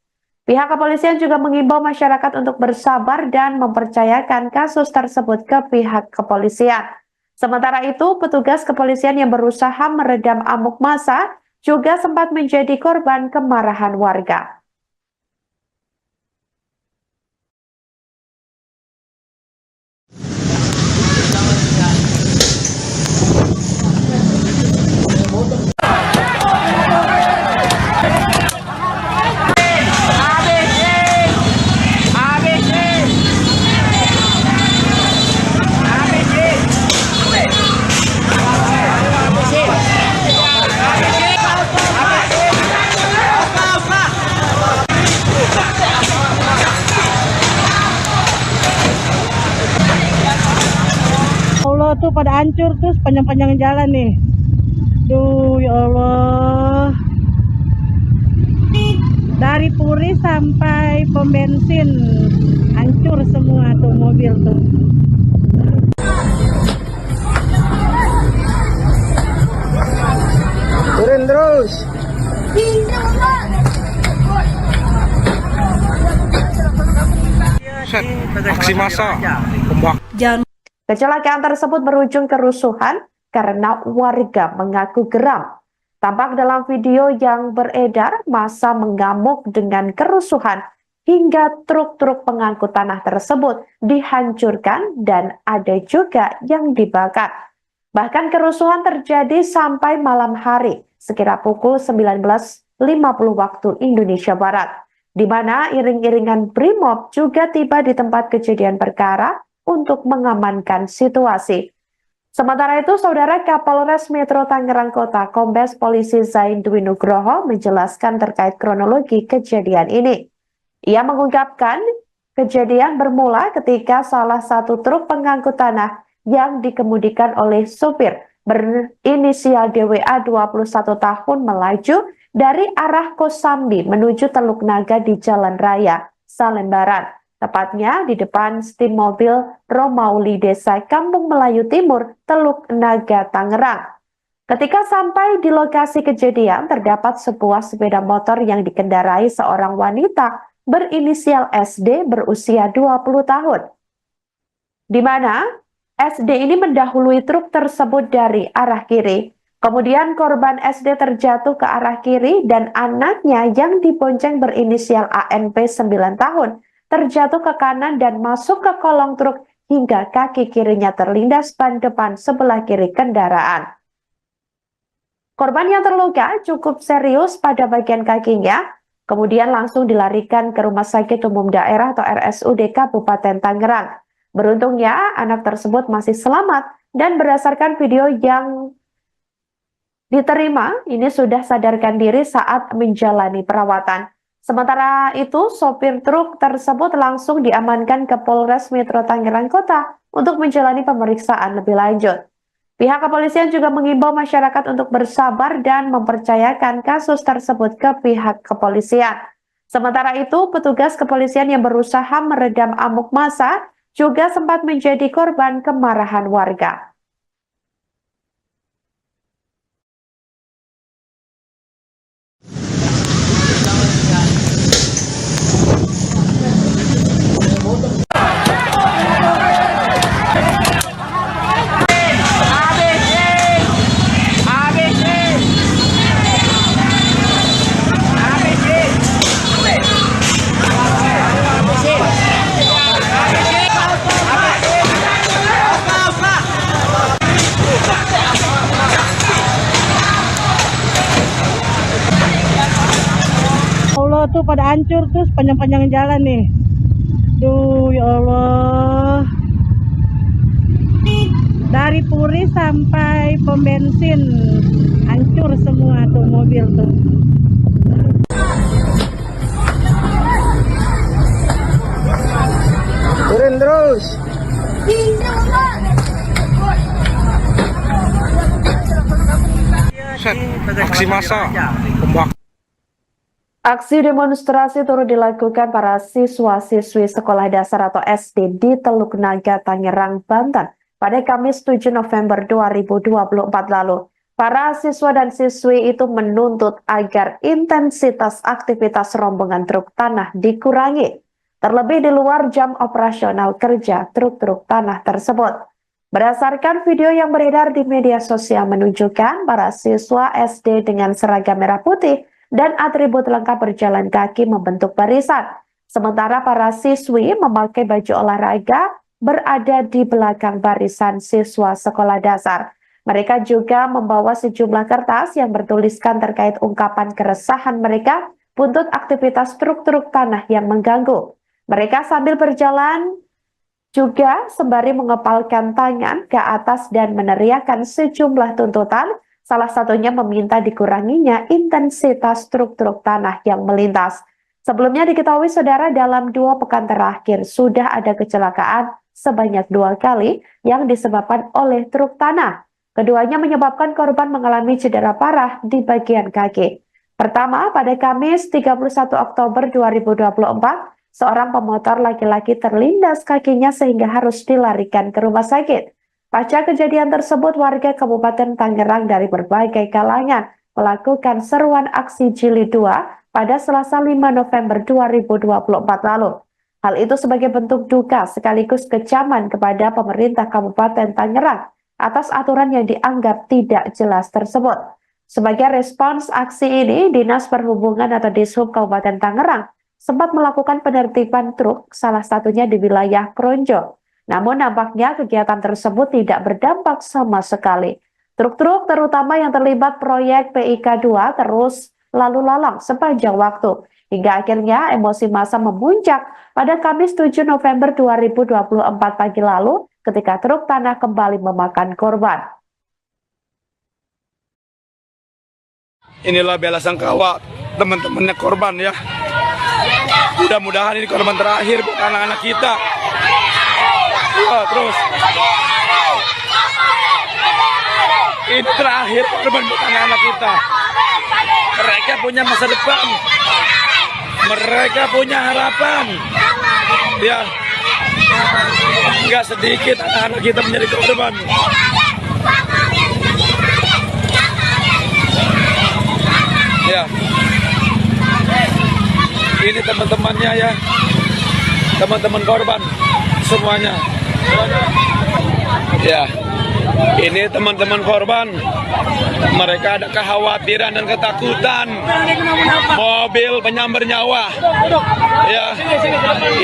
Pihak kepolisian juga mengimbau masyarakat untuk bersabar dan mempercayakan kasus tersebut ke pihak kepolisian. Sementara itu, petugas kepolisian yang berusaha meredam amuk massa juga sempat menjadi korban kemarahan warga. Allah tuh pada hancur tuh sepanjang-panjang jalan nih. Duh ya Allah. Dari Puri sampai pom bensin hancur semua tuh mobil tuh. Turun terus. Set, aksi massa. Kecelakaan tersebut berujung kerusuhan karena warga mengaku geram. Tampak dalam video yang beredar, massa mengamuk dengan kerusuhan hingga truk-truk pengangkut tanah tersebut dihancurkan dan ada juga yang dibakar. Bahkan kerusuhan terjadi sampai malam hari, sekira pukul 19.50 waktu Indonesia Barat, di mana iring-iringan Brimob juga tiba di tempat kejadian perkara untuk mengamankan situasi. Sementara itu, Saudara Kapolres Metro Tangerang Kota, Kombes Polisi Zain Dwi Nugroho menjelaskan terkait kronologi kejadian ini. Ia mengungkapkan kejadian bermula ketika salah satu truk pengangkut tanah yang dikemudikan oleh supir berinisial DWA 21 tahun melaju dari arah Kosambi menuju Teluk Naga di Jalan Raya Salembaran, tepatnya di depan stim mobil Romauli Desa Kampung Melayu Timur, Teluk Naga, Tangerang. Ketika sampai di lokasi kejadian, terdapat sebuah sepeda motor yang dikendarai seorang wanita berinisial SD berusia 20 tahun. Di mana SD ini mendahului truk tersebut dari arah kiri. Kemudian korban SD terjatuh ke arah kiri dan anaknya yang dibonceng berinisial ANP 9 tahun terjatuh ke kanan dan masuk ke kolong truk hingga kaki kirinya terlindas ban depan sebelah kiri kendaraan. Korban yang terluka cukup serius pada bagian kakinya, kemudian langsung dilarikan ke Rumah Sakit Umum Daerah atau RSUD Kabupaten Tangerang. Beruntungnya anak tersebut masih selamat dan berdasarkan video yang diterima, ini sudah sadarkan diri saat menjalani perawatan. Sementara itu, sopir truk tersebut langsung diamankan ke Polres Metro Tangerang Kota untuk menjalani pemeriksaan lebih lanjut. Pihak kepolisian juga mengimbau masyarakat untuk bersabar dan mempercayakan kasus tersebut ke pihak kepolisian. Sementara itu, petugas kepolisian yang berusaha meredam amuk massa juga sempat menjadi korban kemarahan warga. pada hancur tuh sepanjang-panjang jalan nih. Duh, ya Allah. Dari Puri sampai pom bensin hancur semua tuh mobil tuh. Turun terus. Set, aksi massa. Pembak. Aksi demonstrasi turut dilakukan para siswa-siswi sekolah dasar atau SD di Teluk Naga, Tangerang, Banten pada Kamis 7 November 2024 lalu. Para siswa dan siswi itu menuntut agar intensitas aktivitas rombongan truk tanah dikurangi, terlebih di luar jam operasional kerja truk-truk tanah tersebut. Berdasarkan video yang beredar di media sosial menunjukkan para siswa SD dengan seragam merah putih dan atribut lengkap berjalan kaki membentuk barisan. Sementara para siswi memakai baju olahraga berada di belakang barisan siswa sekolah dasar. Mereka juga membawa sejumlah kertas yang bertuliskan terkait ungkapan keresahan mereka buntut aktivitas truk-truk tanah yang mengganggu. Mereka sambil berjalan juga sembari mengepalkan tangan ke atas dan meneriakkan sejumlah tuntutan, salah satunya meminta dikuranginya intensitas truk-truk tanah yang melintas. Sebelumnya diketahui saudara, dalam 2 pekan terakhir sudah ada kecelakaan sebanyak 2 kali yang disebabkan oleh truk tanah. Keduanya menyebabkan korban mengalami cedera parah di bagian kaki. Pertama, pada Kamis 31 Oktober 2024, seorang pemotor laki-laki terlindas kakinya sehingga harus dilarikan ke rumah sakit. Pasca kejadian tersebut, warga Kabupaten Tangerang dari berbagai kalangan melakukan seruan aksi Jilid 2 pada Selasa 5 November 2024 lalu. Hal itu sebagai bentuk duka sekaligus kecaman kepada pemerintah Kabupaten Tangerang atas aturan yang dianggap tidak jelas tersebut. Sebagai respons aksi ini, Dinas Perhubungan atau Dishub Kabupaten Tangerang sempat melakukan penertiban truk, salah satunya di wilayah Kronjo. Namun nampaknya kegiatan tersebut tidak berdampak sama sekali. Truk-truk terutama yang terlibat proyek PIK 2 terus lalu lalang sepanjang waktu. Hingga akhirnya emosi massa memuncak pada Kamis 7 November 2024 pagi lalu ketika truk tanah kembali memakan korban. Inilah bela sungkawa teman-temannya korban ya. Mudah-mudahan ini korban terakhir buat anak-anak kita. Terus ini terakhir korban buat anak-anak kita. Mereka punya masa depan, mereka punya harapan. Ya, nggak sedikit anak-anak kita menjadi korban. Ya, ini teman-temannya ya, teman-teman korban semuanya. Ya, ini teman-teman korban. Mereka ada kekhawatiran dan ketakutan. Mobil penyambar nyawa. Ya,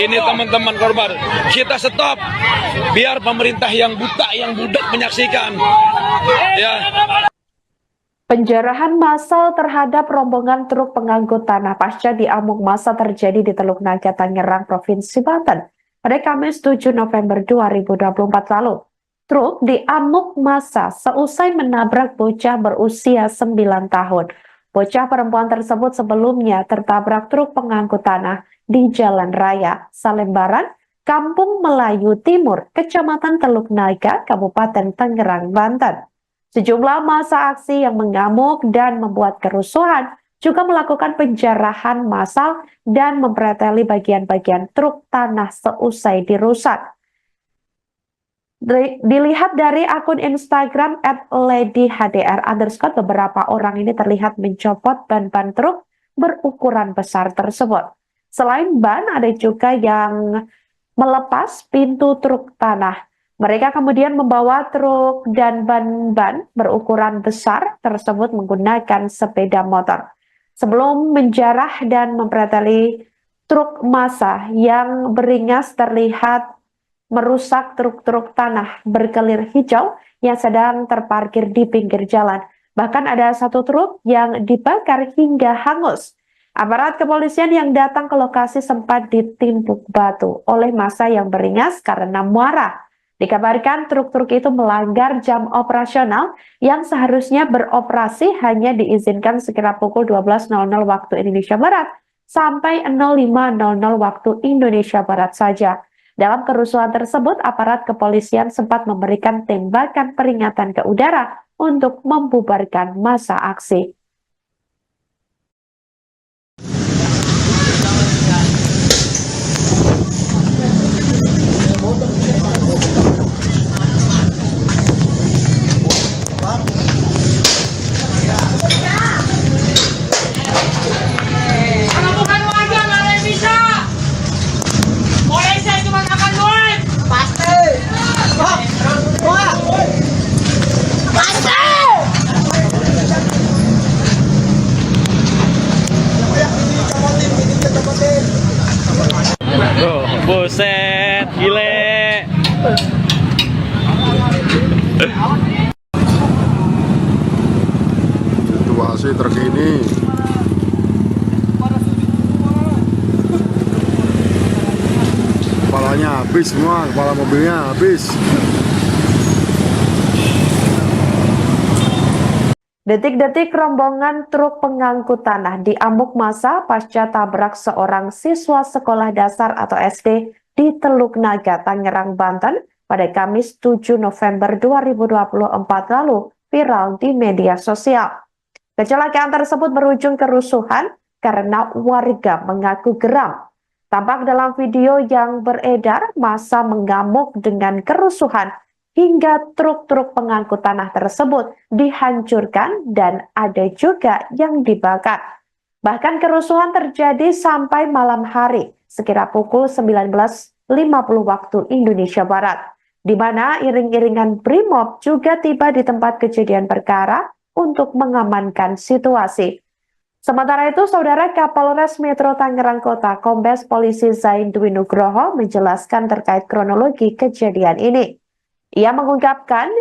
ini teman-teman korban. Kita stop, biar pemerintah yang buta, yang budak menyaksikan. Ya. Penjarahan massal terhadap rombongan truk pengangkut tanah pasca diamuk massa terjadi di Teluk Naga, Tangerang, Provinsi Banten pada Kamis 7 November 2024 lalu. Truk diamuk massa seusai menabrak bocah berusia 9 tahun. Bocah perempuan tersebut sebelumnya tertabrak truk pengangkut tanah di Jalan Raya Salembaran, Kampung Melayu Timur, Kecamatan Teluk Naga, Kabupaten Tangerang, Banten. Sejumlah massa aksi yang mengamuk dan membuat kerusuhan juga melakukan penjarahan massal dan mempreteli bagian-bagian truk tanah seusai dirusak. Dilihat dari akun Instagram @ladyhdr_, beberapa orang ini terlihat mencopot ban-ban truk berukuran besar tersebut. Selain ban, ada juga yang melepas pintu truk tanah. Mereka kemudian membawa truk dan ban-ban berukuran besar tersebut menggunakan sepeda motor. Sebelum menjarah dan mempreteli truk massa yang beringas terlihat merusak truk-truk tanah berkelir hijau yang sedang terparkir di pinggir jalan. Bahkan ada satu truk yang dibakar hingga hangus. Aparat kepolisian yang datang ke lokasi sempat ditimpuk batu oleh massa yang beringas karena marah. Dikabarkan truk-truk itu melanggar jam operasional yang seharusnya beroperasi hanya diizinkan sekira pukul 12.00 waktu Indonesia Barat sampai 05.00 waktu Indonesia Barat saja. Dalam kerusuhan tersebut, aparat kepolisian sempat memberikan tembakan peringatan ke udara untuk membubarkan massa aksi. Oh, buset, gile. Situasi terkini. Kepalanya habis semua, kepala mobilnya habis. Detik-detik rombongan truk pengangkut tanah diamuk massa pasca tabrak seorang siswa sekolah dasar atau SD di Teluk Naga, Tangerang, Banten pada Kamis 7 November 2024 lalu viral di media sosial. Kecelakaan tersebut berujung kerusuhan karena warga mengaku geram. Tampak dalam video yang beredar, massa mengamuk dengan kerusuhan hingga truk-truk pengangkut tanah tersebut dihancurkan dan ada juga yang dibakar. Bahkan kerusuhan terjadi sampai malam hari, sekira pukul 19.50 waktu Indonesia Barat, di mana iring-iringan Brimob juga tiba di tempat kejadian perkara untuk mengamankan situasi. Sementara itu, Saudara Kapolres Metro Tangerang Kota, Kombes Polisi Zain Dwi Nugroho menjelaskan terkait kronologi kejadian ini. Ia mengungkapkan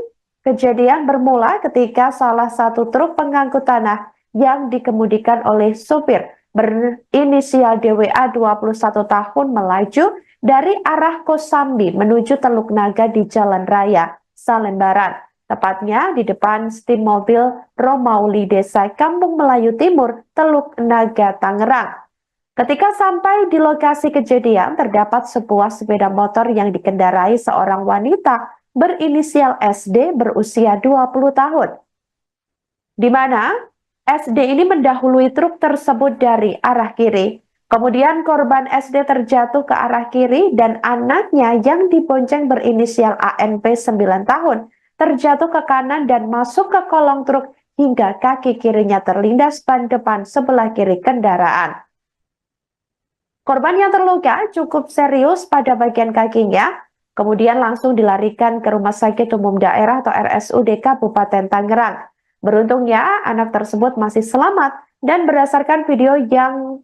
kejadian bermula ketika salah satu truk pengangkut tanah yang dikemudikan oleh supir berinisial DWA 21 tahun melaju dari arah Kosambi menuju Teluk Naga di Jalan Raya Salembaran, tepatnya di depan stim mobil Romauli Desa Kampung Melayu Timur, Teluk Naga, Tangerang. Ketika sampai di lokasi kejadian, terdapat sebuah sepeda motor yang dikendarai seorang wanita berinisial SD berusia 20 tahun. Di mana SD ini mendahului truk tersebut dari arah kiri. Kemudian korban SD terjatuh ke arah kiri dan anaknya yang dibonceng berinisial ANP 9 tahun terjatuh ke kanan dan masuk ke kolong truk hingga kaki kirinya terlindas ban depan sebelah kiri kendaraan. Korban yang terluka cukup serius pada bagian kakinya, kemudian langsung dilarikan ke Rumah Sakit Umum Daerah atau RSUD Kabupaten Tangerang. Beruntungnya anak tersebut masih selamat dan berdasarkan video yang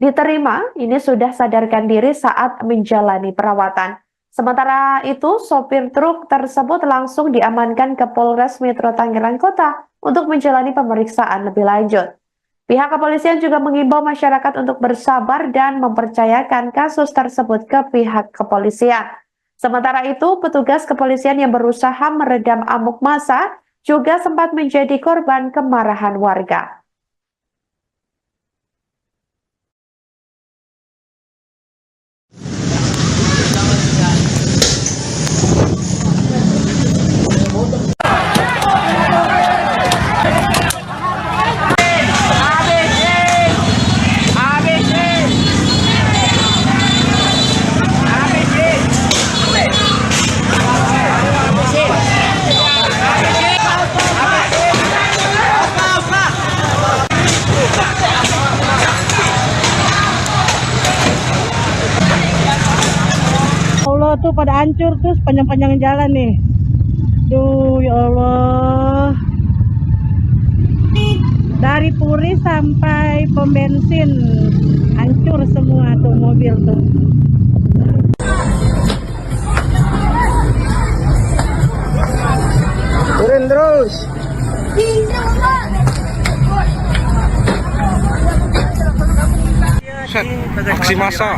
diterima, ini sudah sadarkan diri saat menjalani perawatan. Sementara itu, sopir truk tersebut langsung diamankan ke Polres Metro Tangerang Kota untuk menjalani pemeriksaan lebih lanjut. Pihak kepolisian juga mengimbau masyarakat untuk bersabar dan mempercayakan kasus tersebut ke pihak kepolisian. Sementara itu, petugas kepolisian yang berusaha meredam amuk massa juga sempat menjadi korban kemarahan warga. Tuh pada hancur tuh sepanjang-panjang jalan nih. Duh, ya Allah. Dari Puri sampai pom bensin hancur semua tuh mobil tuh. Turun terus. Aksi massa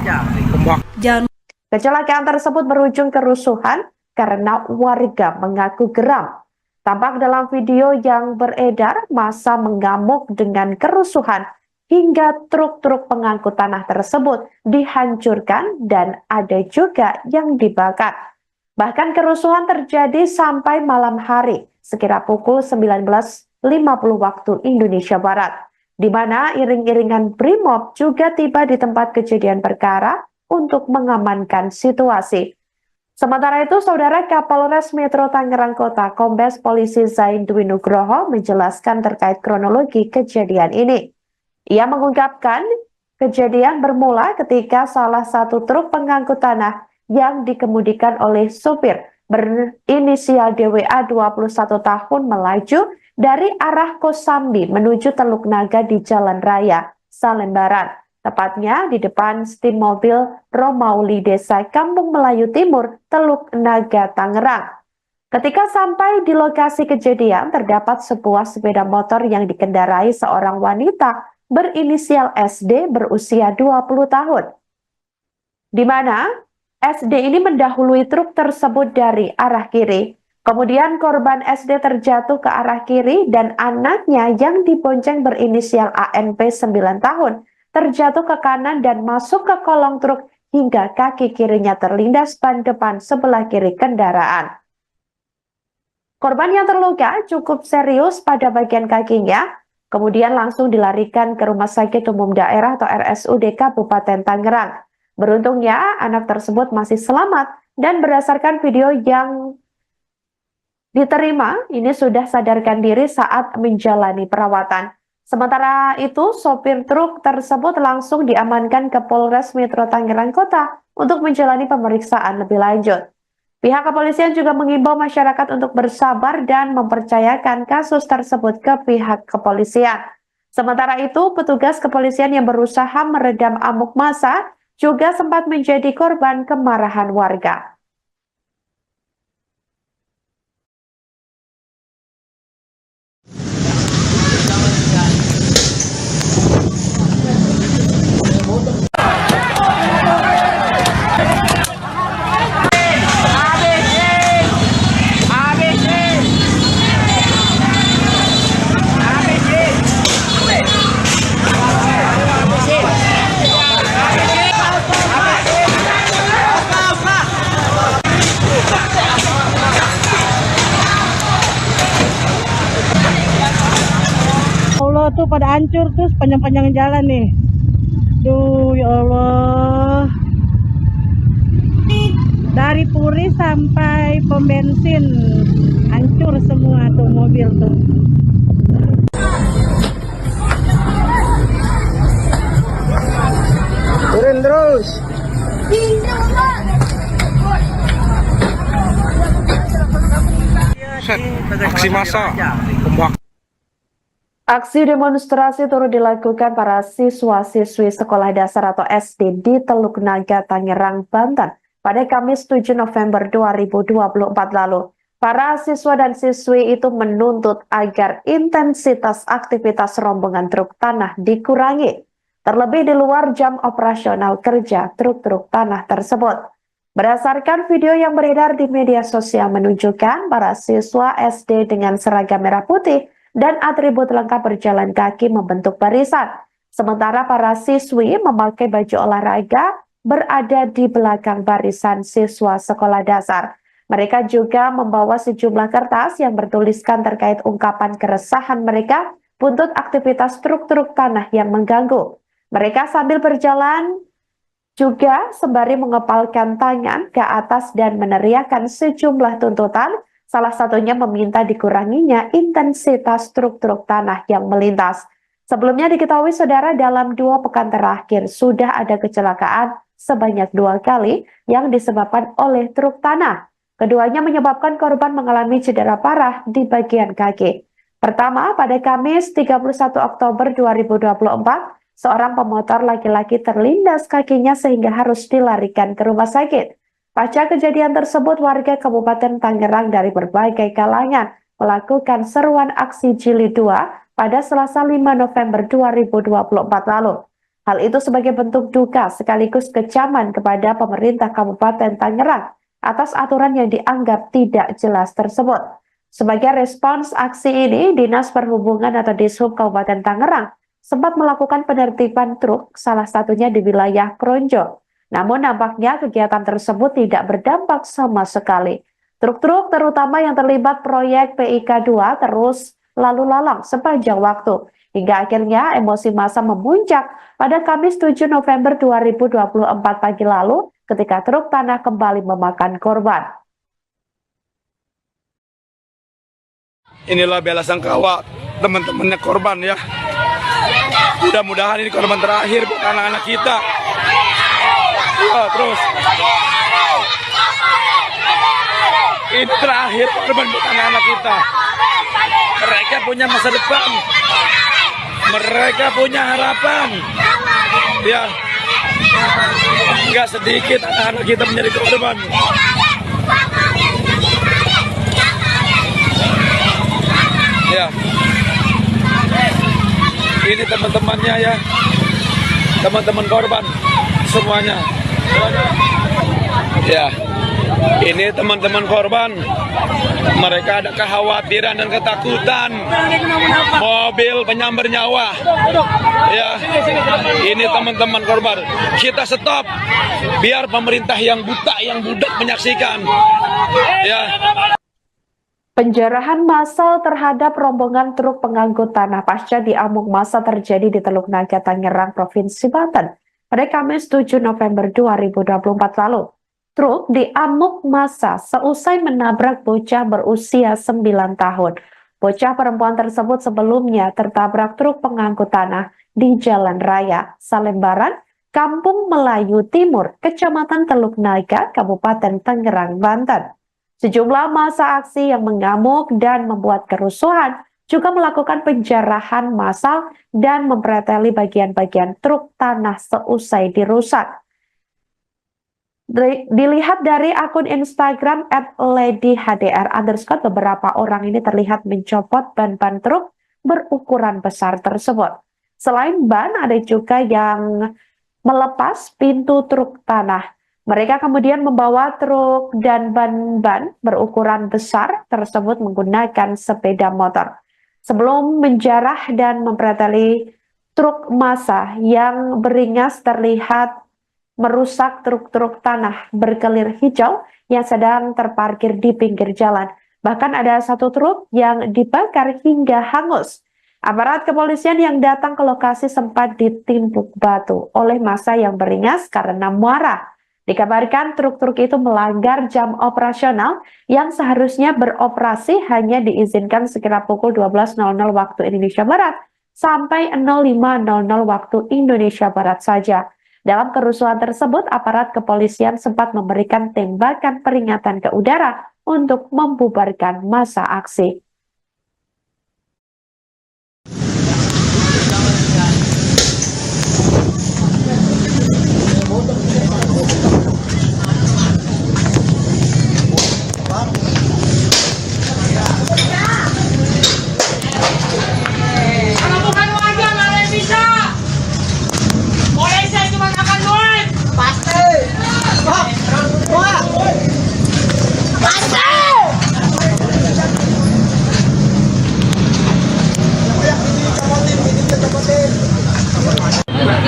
pembakaran. Kecelakaan tersebut berujung kerusuhan karena warga mengaku geram. Tampak dalam video yang beredar, massa mengamuk dengan kerusuhan hingga truk-truk pengangkut tanah tersebut dihancurkan dan ada juga yang dibakar. Bahkan kerusuhan terjadi sampai malam hari, sekira pukul 19.50 waktu Indonesia Barat, di mana iring-iringan Brimob juga tiba di tempat kejadian perkara untuk mengamankan situasi. Sementara itu, Saudara Kapolres Metro Tangerang Kota, Kombes Polisi Zain Dwi Nugroho menjelaskan terkait kronologi kejadian ini. Ia mengungkapkan kejadian bermula ketika salah satu truk pengangkut tanah yang dikemudikan oleh supir berinisial DWA 21 tahun melaju dari arah Kosambi menuju Teluk Naga di Jalan Raya Salembaran. Tepatnya di depan stim mobil Romauli Desa Kampung Melayu Timur, Teluk Naga, Tangerang. Ketika sampai di lokasi kejadian, terdapat sebuah sepeda motor yang dikendarai seorang wanita berinisial SD berusia 20 tahun. Di mana SD ini mendahului truk tersebut dari arah kiri. Kemudian korban SD terjatuh ke arah kiri dan anaknya yang dibonceng berinisial ANP 9 tahun terjatuh ke kanan dan masuk ke kolong truk hingga kaki kirinya terlindas ban depan sebelah kiri kendaraan. Korban yang terluka cukup serius pada bagian kakinya, kemudian langsung dilarikan ke Rumah Sakit Umum Daerah atau RSUD Kabupaten Tangerang. Beruntungnya anak tersebut masih selamat dan berdasarkan video yang diterima, ini sudah sadarkan diri saat menjalani perawatan. Sementara itu, sopir truk tersebut langsung diamankan ke Polres Metro Tangerang Kota untuk menjalani pemeriksaan lebih lanjut. Pihak kepolisian juga mengimbau masyarakat untuk bersabar dan mempercayakan kasus tersebut ke pihak kepolisian. Sementara itu, petugas kepolisian yang berusaha meredam amuk massa juga sempat menjadi korban kemarahan warga. Allah tuh pada hancur tuh sepanjang-panjang jalan nih. Duh ya Allah. Dari Puri sampai pom bensin hancur semua tuh mobil tuh. Turun terus. Aksi massa pembakaran. Aksi demonstrasi turut dilakukan para siswa-siswi sekolah dasar atau SD di Teluk Naga, Tangerang, Banten pada Kamis 7 November 2024 lalu. Para siswa dan siswi itu menuntut agar intensitas aktivitas rombongan truk tanah dikurangi, terlebih di luar jam operasional kerja truk-truk tanah tersebut. Berdasarkan video yang beredar di media sosial menunjukkan para siswa SD dengan seragam merah putih dan atribut lengkap berjalan kaki membentuk barisan. Sementara para siswi memakai baju olahraga berada di belakang barisan siswa sekolah dasar. Mereka juga membawa sejumlah kertas yang bertuliskan terkait ungkapan keresahan mereka buntut aktivitas truk-truk tanah yang mengganggu. Mereka sambil berjalan juga sembari mengepalkan tangan ke atas dan meneriakkan sejumlah tuntutan. Salah satunya meminta dikuranginya intensitas truk-truk tanah yang melintas. Sebelumnya diketahui saudara, dalam 2 pekan terakhir sudah ada kecelakaan sebanyak 2 kali yang disebabkan oleh truk tanah. Keduanya menyebabkan korban mengalami cedera parah di bagian kaki. Pertama, pada Kamis 31 Oktober 2024, seorang pemotor laki-laki terlindas kakinya sehingga harus dilarikan ke rumah sakit. Pasca kejadian tersebut, warga Kabupaten Tangerang dari berbagai kalangan melakukan seruan aksi jilid 2 pada Selasa 5 November 2024 lalu. Hal itu sebagai bentuk duka sekaligus kecaman kepada pemerintah Kabupaten Tangerang atas aturan yang dianggap tidak jelas tersebut. Sebagai respons aksi ini, Dinas Perhubungan atau Dishub Kabupaten Tangerang sempat melakukan penertiban truk, salah satunya di wilayah Kronjo. Namun nampaknya kegiatan tersebut tidak berdampak sama sekali. Truk-truk terutama yang terlibat proyek PIK 2 terus lalu lalang sepanjang waktu. Hingga akhirnya emosi massa memuncak pada Kamis 7 November 2024 pagi lalu ketika truk tanah kembali memakan korban. Inilah bela sangkawa teman-temannya korban ya. Mudah-mudahan ini korban terakhir buat anak-anak kita. Ya, terus. Ini terakhir korban buat anak-anak kita. Mereka punya masa depan. Mereka punya harapan. Ya. Enggak sedikit anak-anak kita menjadi korban. Ya. Ini teman-temannya ya. Teman-teman korban semuanya. Ya. Ini teman-teman korban. Mereka ada kekhawatiran dan ketakutan. Mobil penyambar nyawa. Ya. Ini teman-teman korban. Kita stop biar pemerintah yang buta, yang budak menyaksikan. Ya. Penjarahan massal terhadap rombongan truk pengangkut tanah pasca diamuk massa terjadi di Teluk Naga, Tangerang, Provinsi Banten pada Kamis 7 November 2024 lalu. Truk diamuk massa seusai menabrak bocah berusia 9 tahun. Bocah perempuan tersebut sebelumnya tertabrak truk pengangkut tanah di Jalan Raya Salembaran, Kampung Melayu Timur, Kecamatan Teluk Naga, Kabupaten Tangerang, Banten. Sejumlah massa aksi yang mengamuk dan membuat kerusuhan juga melakukan penjarahan massal dan mempreteli bagian-bagian truk tanah seusai dirusak. Dilihat dari akun Instagram @ladyhdr_, beberapa orang ini terlihat mencopot ban-ban truk berukuran besar tersebut. Selain ban, ada juga yang melepas pintu truk tanah. Mereka kemudian membawa truk dan ban-ban berukuran besar tersebut menggunakan sepeda motor. Sebelum menjarah dan mempreteli truk massa yang beringas terlihat merusak truk-truk tanah berkelir hijau yang sedang terparkir di pinggir jalan. Bahkan ada satu truk yang dibakar hingga hangus. Aparat kepolisian yang datang ke lokasi sempat ditimpuk batu oleh massa yang beringas karena marah. Dikabarkan truk-truk itu melanggar jam operasional yang seharusnya beroperasi hanya diizinkan sekira pukul 12.00 waktu Indonesia Barat sampai 05.00 waktu Indonesia Barat saja. Dalam kerusuhan tersebut, aparat kepolisian sempat memberikan tembakan peringatan ke udara untuk membubarkan massa aksi.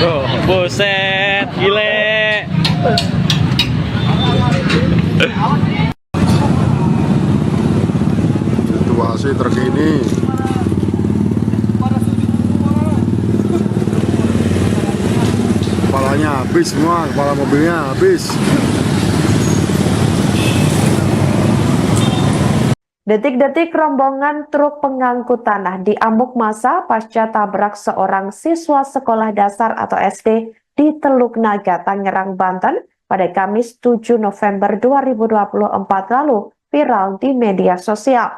Oh, buset, gile. Situasi terkini. Kepalanya habis semua, kepala mobilnya habis. Detik-detik rombongan truk pengangkut tanah diamuk massa pasca tabrak seorang siswa sekolah dasar atau SD di Teluk Naga, Tangerang, Banten pada Kamis 7 November 2024 lalu viral di media sosial.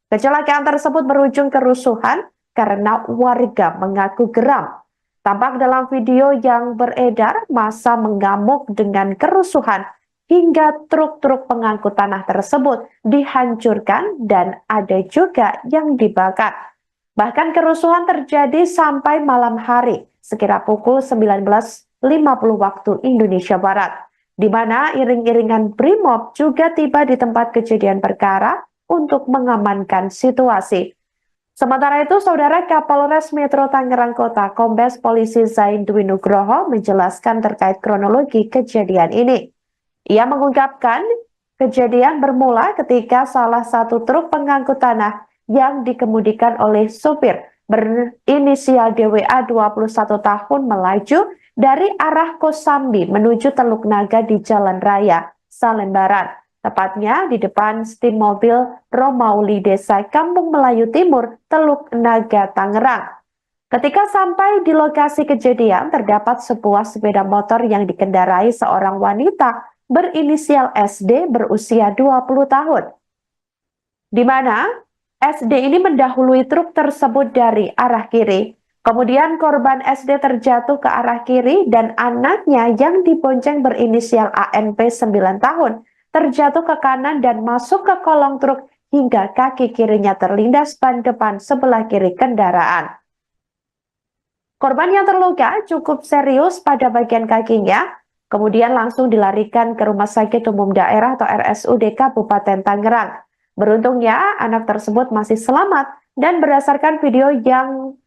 Kecelakaan tersebut berujung kerusuhan karena warga mengaku geram. Tampak dalam video yang beredar, massa mengamuk dengan kerusuhan hingga truk-truk pengangkut tanah tersebut dihancurkan dan ada juga yang dibakar. Bahkan kerusuhan terjadi sampai malam hari sekira pukul 19.50 waktu Indonesia Barat, di mana iring-iringan BRIMOB juga tiba di tempat kejadian perkara untuk mengamankan situasi. Sementara itu, Saudara, Kapolres Metro Tangerang Kota, Kombes Polisi Zain Dwi Nugroho menjelaskan terkait kronologi kejadian ini. Ia mengungkapkan kejadian bermula ketika salah satu truk pengangkut tanah yang dikemudikan oleh supir berinisial DWA 21 tahun melaju dari arah Kosambi menuju Teluk Naga di Jalan Raya Salembaran. Tepatnya di depan stim mobil Romauli Desa Kampung Melayu Timur, Teluk Naga, Tangerang. Ketika sampai di lokasi kejadian, terdapat sebuah sepeda motor yang dikendarai seorang wanita berinisial SD berusia 20 tahun. Di mana SD ini mendahului truk tersebut dari arah kiri. Kemudian korban SD terjatuh ke arah kiri dan anaknya yang dibonceng berinisial ANP 9 tahun terjatuh ke kanan dan masuk ke kolong truk hingga kaki kirinya terlindas ban depan sebelah kiri kendaraan. Korban yang terluka cukup serius pada bagian kakinya, kemudian langsung dilarikan ke Rumah Sakit Umum Daerah atau RSUD Kabupaten Tangerang. Beruntungnya anak tersebut masih selamat dan berdasarkan video yang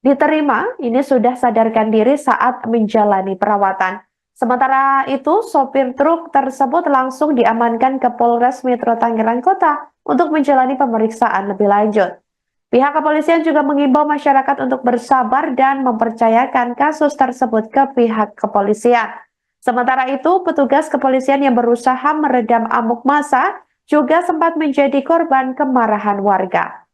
diterima, ini sudah sadarkan diri saat menjalani perawatan. Sementara itu, sopir truk tersebut langsung diamankan ke Polres Metro Tangerang Kota untuk menjalani pemeriksaan lebih lanjut. Pihak kepolisian juga mengimbau masyarakat untuk bersabar dan mempercayakan kasus tersebut ke pihak kepolisian. Sementara itu, petugas kepolisian yang berusaha meredam amuk massa juga sempat menjadi korban kemarahan warga.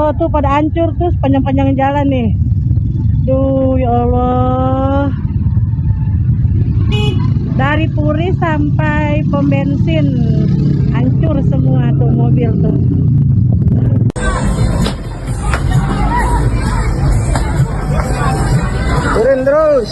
Allah tuh pada hancur tuh sepanjang-panjang jalan nih. Duh, ya Allah. Dari Puri sampai pom bensin hancur semua tuh mobil tuh. Turun terus.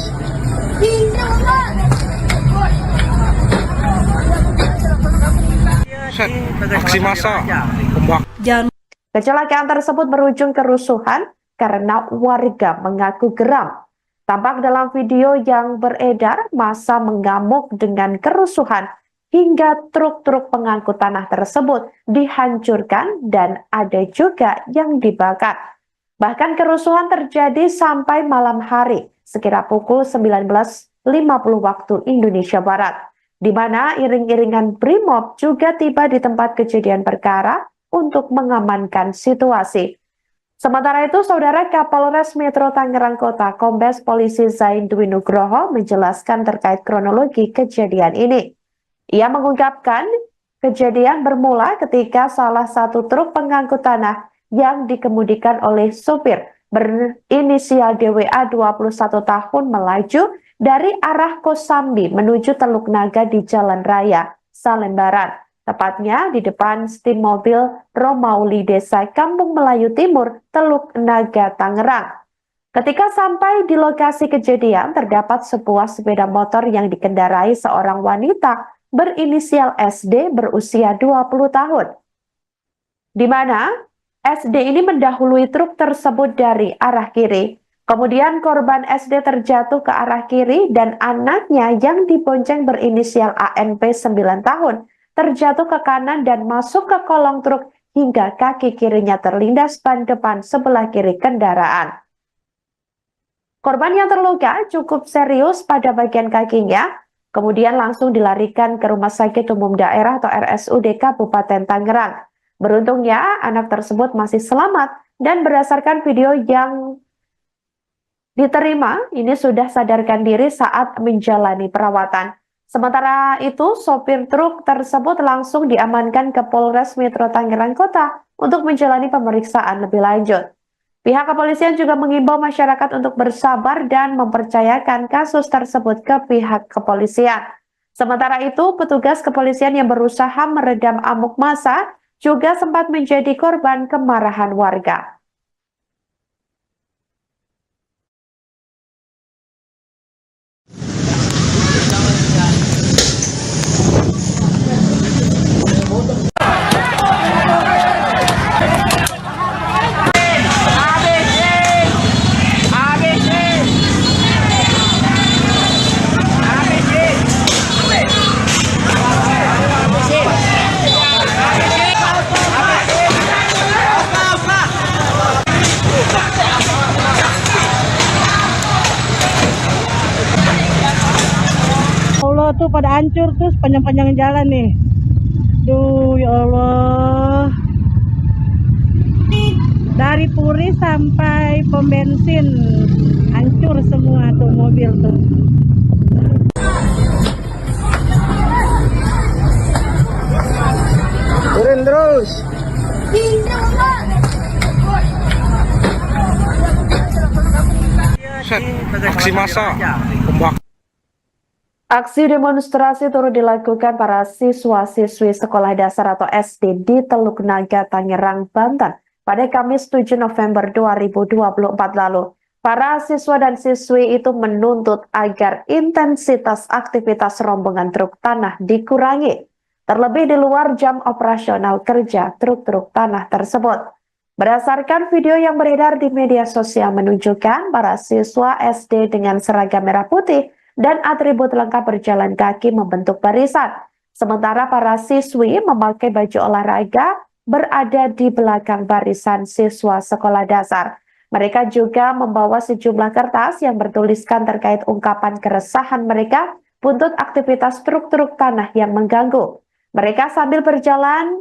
Set, aksi massa pembakaran. Kecelakaan tersebut berujung kerusuhan karena warga mengaku geram. Tampak dalam video yang beredar, massa mengamuk dengan kerusuhan hingga truk-truk pengangkut tanah tersebut dihancurkan dan ada juga yang dibakar. Bahkan kerusuhan terjadi sampai malam hari, sekira pukul 19.50 waktu Indonesia Barat, di mana iring-iringan BRIMOB juga tiba di tempat kejadian perkara untuk mengamankan situasi. Sementara itu, Saudara, Kapolres Metro Tangerang Kota, Kombes Polisi Zain Dwi Nugroho menjelaskan terkait kronologi kejadian ini. Ia mengungkapkan kejadian bermula ketika salah satu truk pengangkut tanah yang dikemudikan oleh supir berinisial DWA 21 tahun melaju dari arah Kosambi menuju Teluk Naga di Jalan Raya Salembaran. Tepatnya di depan stim mobil Romauli Desa Kampung Melayu Timur, Teluk Naga, Tangerang. Ketika sampai di lokasi kejadian, terdapat sebuah sepeda motor yang dikendarai seorang wanita berinisial SD berusia 20 tahun. Di mana SD ini mendahului truk tersebut dari arah kiri. Kemudian korban SD terjatuh ke arah kiri dan anaknya yang dibonceng berinisial ANP 9 tahun terjatuh ke kanan dan masuk ke kolong truk hingga kaki kirinya terlindas ban depan sebelah kiri kendaraan. Korban yang terluka cukup serius pada bagian kakinya, kemudian langsung dilarikan ke Rumah Sakit Umum Daerah atau RSUD Kabupaten Tangerang. Beruntungnya anak tersebut masih selamat dan berdasarkan video yang diterima, ini sudah sadarkan diri saat menjalani perawatan. Sementara itu, sopir truk tersebut langsung diamankan ke Polres Metro Tangerang Kota untuk menjalani pemeriksaan lebih lanjut. Pihak kepolisian juga mengimbau masyarakat untuk bersabar dan mempercayakan kasus tersebut ke pihak kepolisian. Sementara itu, petugas kepolisian yang berusaha meredam amuk massa juga sempat menjadi korban kemarahan warga. Allah tuh pada hancur tuh sepanjang-panjang jalan nih. Duh ya Allah. Dari Puri sampai pom bensin hancur semua tuh mobil tuh. Turun terus. Aksi massa pembakaran. Aksi demonstrasi turut dilakukan para siswa-siswi sekolah dasar atau SD di Teluk Naga, Tangerang, Banten pada Kamis 7 November 2024 lalu. Para siswa dan siswi itu menuntut agar intensitas aktivitas rombongan truk tanah dikurangi, terlebih di luar jam operasional kerja truk-truk tanah tersebut. Berdasarkan video yang beredar di media sosial menunjukkan para siswa SD dengan seragam merah putih dan atribut lengkap berjalan kaki membentuk barisan. Sementara para siswi memakai baju olahraga berada di belakang barisan siswa sekolah dasar. Mereka juga membawa sejumlah kertas yang bertuliskan terkait ungkapan keresahan mereka buntut aktivitas truk-truk tanah yang mengganggu. Mereka sambil berjalan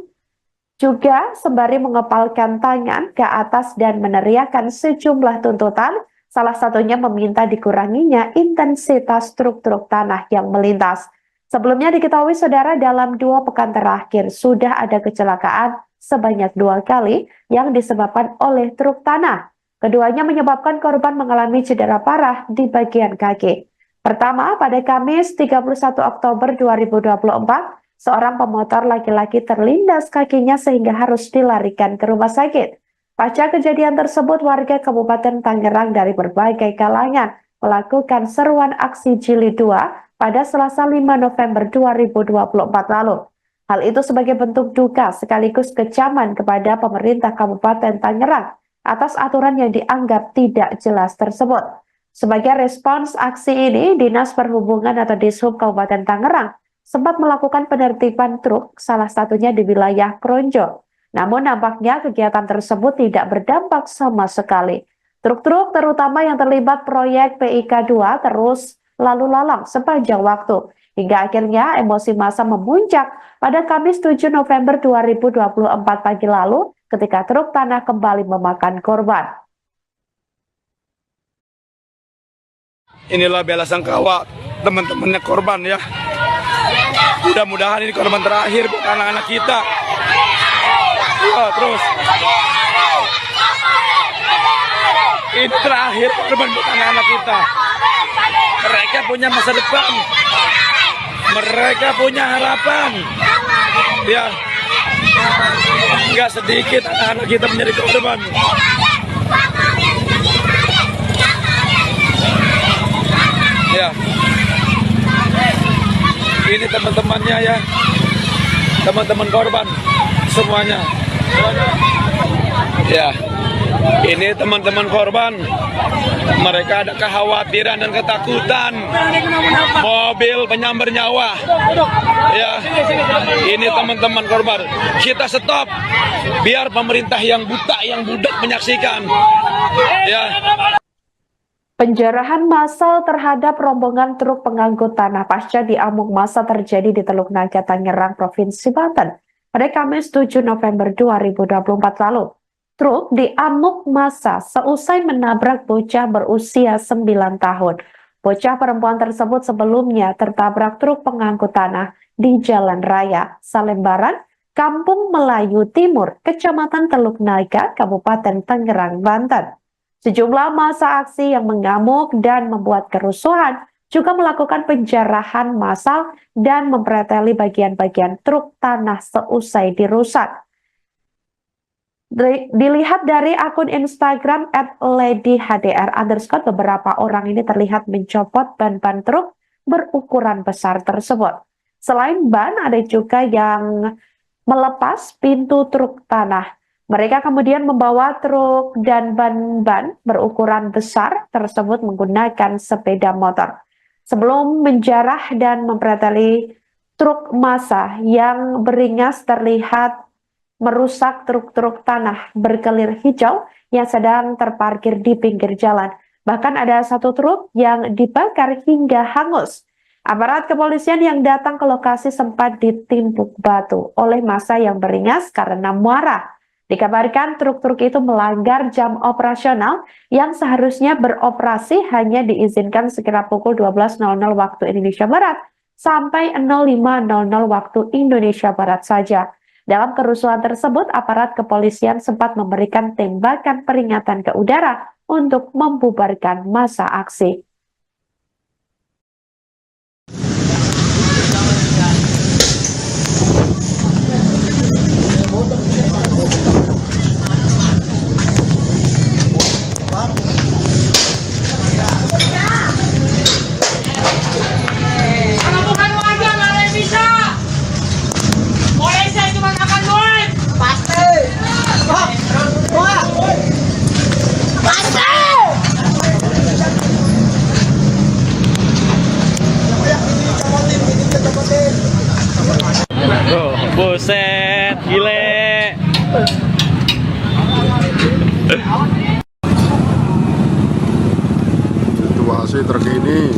juga sembari mengepalkan tangan ke atas dan meneriakkan sejumlah tuntutan. Salah satunya meminta dikuranginya intensitas truk-truk tanah yang melintas. Sebelumnya diketahui saudara, dalam 2 pekan terakhir sudah ada kecelakaan sebanyak 2 kali yang disebabkan oleh truk tanah. Keduanya menyebabkan korban mengalami cedera parah di bagian kaki. Pertama, pada Kamis 31 Oktober 2024, seorang pemotor laki-laki terlindas kakinya sehingga harus dilarikan ke rumah sakit. Pasca kejadian tersebut, warga Kabupaten Tangerang dari berbagai kalangan melakukan seruan aksi Jilid 2 pada Selasa 5 November 2024 lalu. Hal itu sebagai bentuk duka sekaligus kecaman kepada pemerintah Kabupaten Tangerang atas aturan yang dianggap tidak jelas tersebut. Sebagai respons aksi ini, Dinas Perhubungan atau Dishub Kabupaten Tangerang sempat melakukan penertiban truk, salah satunya di wilayah Kronjo. Namun nampaknya kegiatan tersebut tidak berdampak sama sekali. Truk-truk terutama yang terlibat proyek PIK 2 terus lalu lalang sepanjang waktu. Hingga akhirnya emosi massa memuncak pada Kamis 7 November 2024 pagi lalu ketika truk tanah kembali memakan korban. Inilah bela sungkawa teman-temannya korban ya. Mudah-mudahan ini korban terakhir buat anak-anak kita. Terus ini terakhir korban buat anak-anak kita. Mereka punya masa depan, mereka punya harapan ya. Nggak sedikit anak-anak kita menjadi korban. Ya, ini teman-temannya ya, teman-teman korban semuanya. Ya, ini teman-teman korban. Mereka ada kekhawatiran dan ketakutan. Mobil penyambar nyawa. Ya, ini teman-teman korban. Kita stop, biar pemerintah yang buta, yang budak menyaksikan. Ya. Penjarahan massal terhadap rombongan truk pengangkut tanah pasca diamuk massa terjadi di Teluk Naga, Tangerang, Provinsi Banten pada Kamis 7 November 2024 lalu. Truk diamuk massa seusai menabrak bocah berusia 9 tahun. Bocah perempuan tersebut sebelumnya tertabrak truk pengangkut tanah di Jalan Raya Salembaran, Kampung Melayu Timur, Kecamatan Teluk Naga, Kabupaten Tangerang, Banten. Sejumlah massa aksi yang mengamuk dan membuat kerusuhan juga melakukan penjarahan massal dan mempreteli bagian-bagian truk tanah seusai dirusak. Dilihat dari akun Instagram @ladyhdr_, beberapa orang ini terlihat mencopot ban-ban truk berukuran besar tersebut. Selain ban, ada juga yang melepas pintu truk tanah. Mereka kemudian membawa truk dan ban-ban berukuran besar tersebut menggunakan sepeda motor. Sebelum menjarah dan mempreteli truk massa yang beringas terlihat merusak truk-truk tanah berkelir hijau yang sedang terparkir di pinggir jalan. Bahkan ada satu truk yang dibakar hingga hangus. Aparat kepolisian yang datang ke lokasi sempat ditimpuk batu oleh massa yang beringas karena marah. Dikabarkan truk-truk itu melanggar jam operasional yang seharusnya beroperasi hanya diizinkan sekira pukul 12.00 waktu Indonesia Barat sampai 05.00 waktu Indonesia Barat saja. Dalam kerusuhan tersebut, aparat kepolisian sempat memberikan tembakan peringatan ke udara untuk membubarkan massa aksi. Oh, buset, gile. Situasi terkini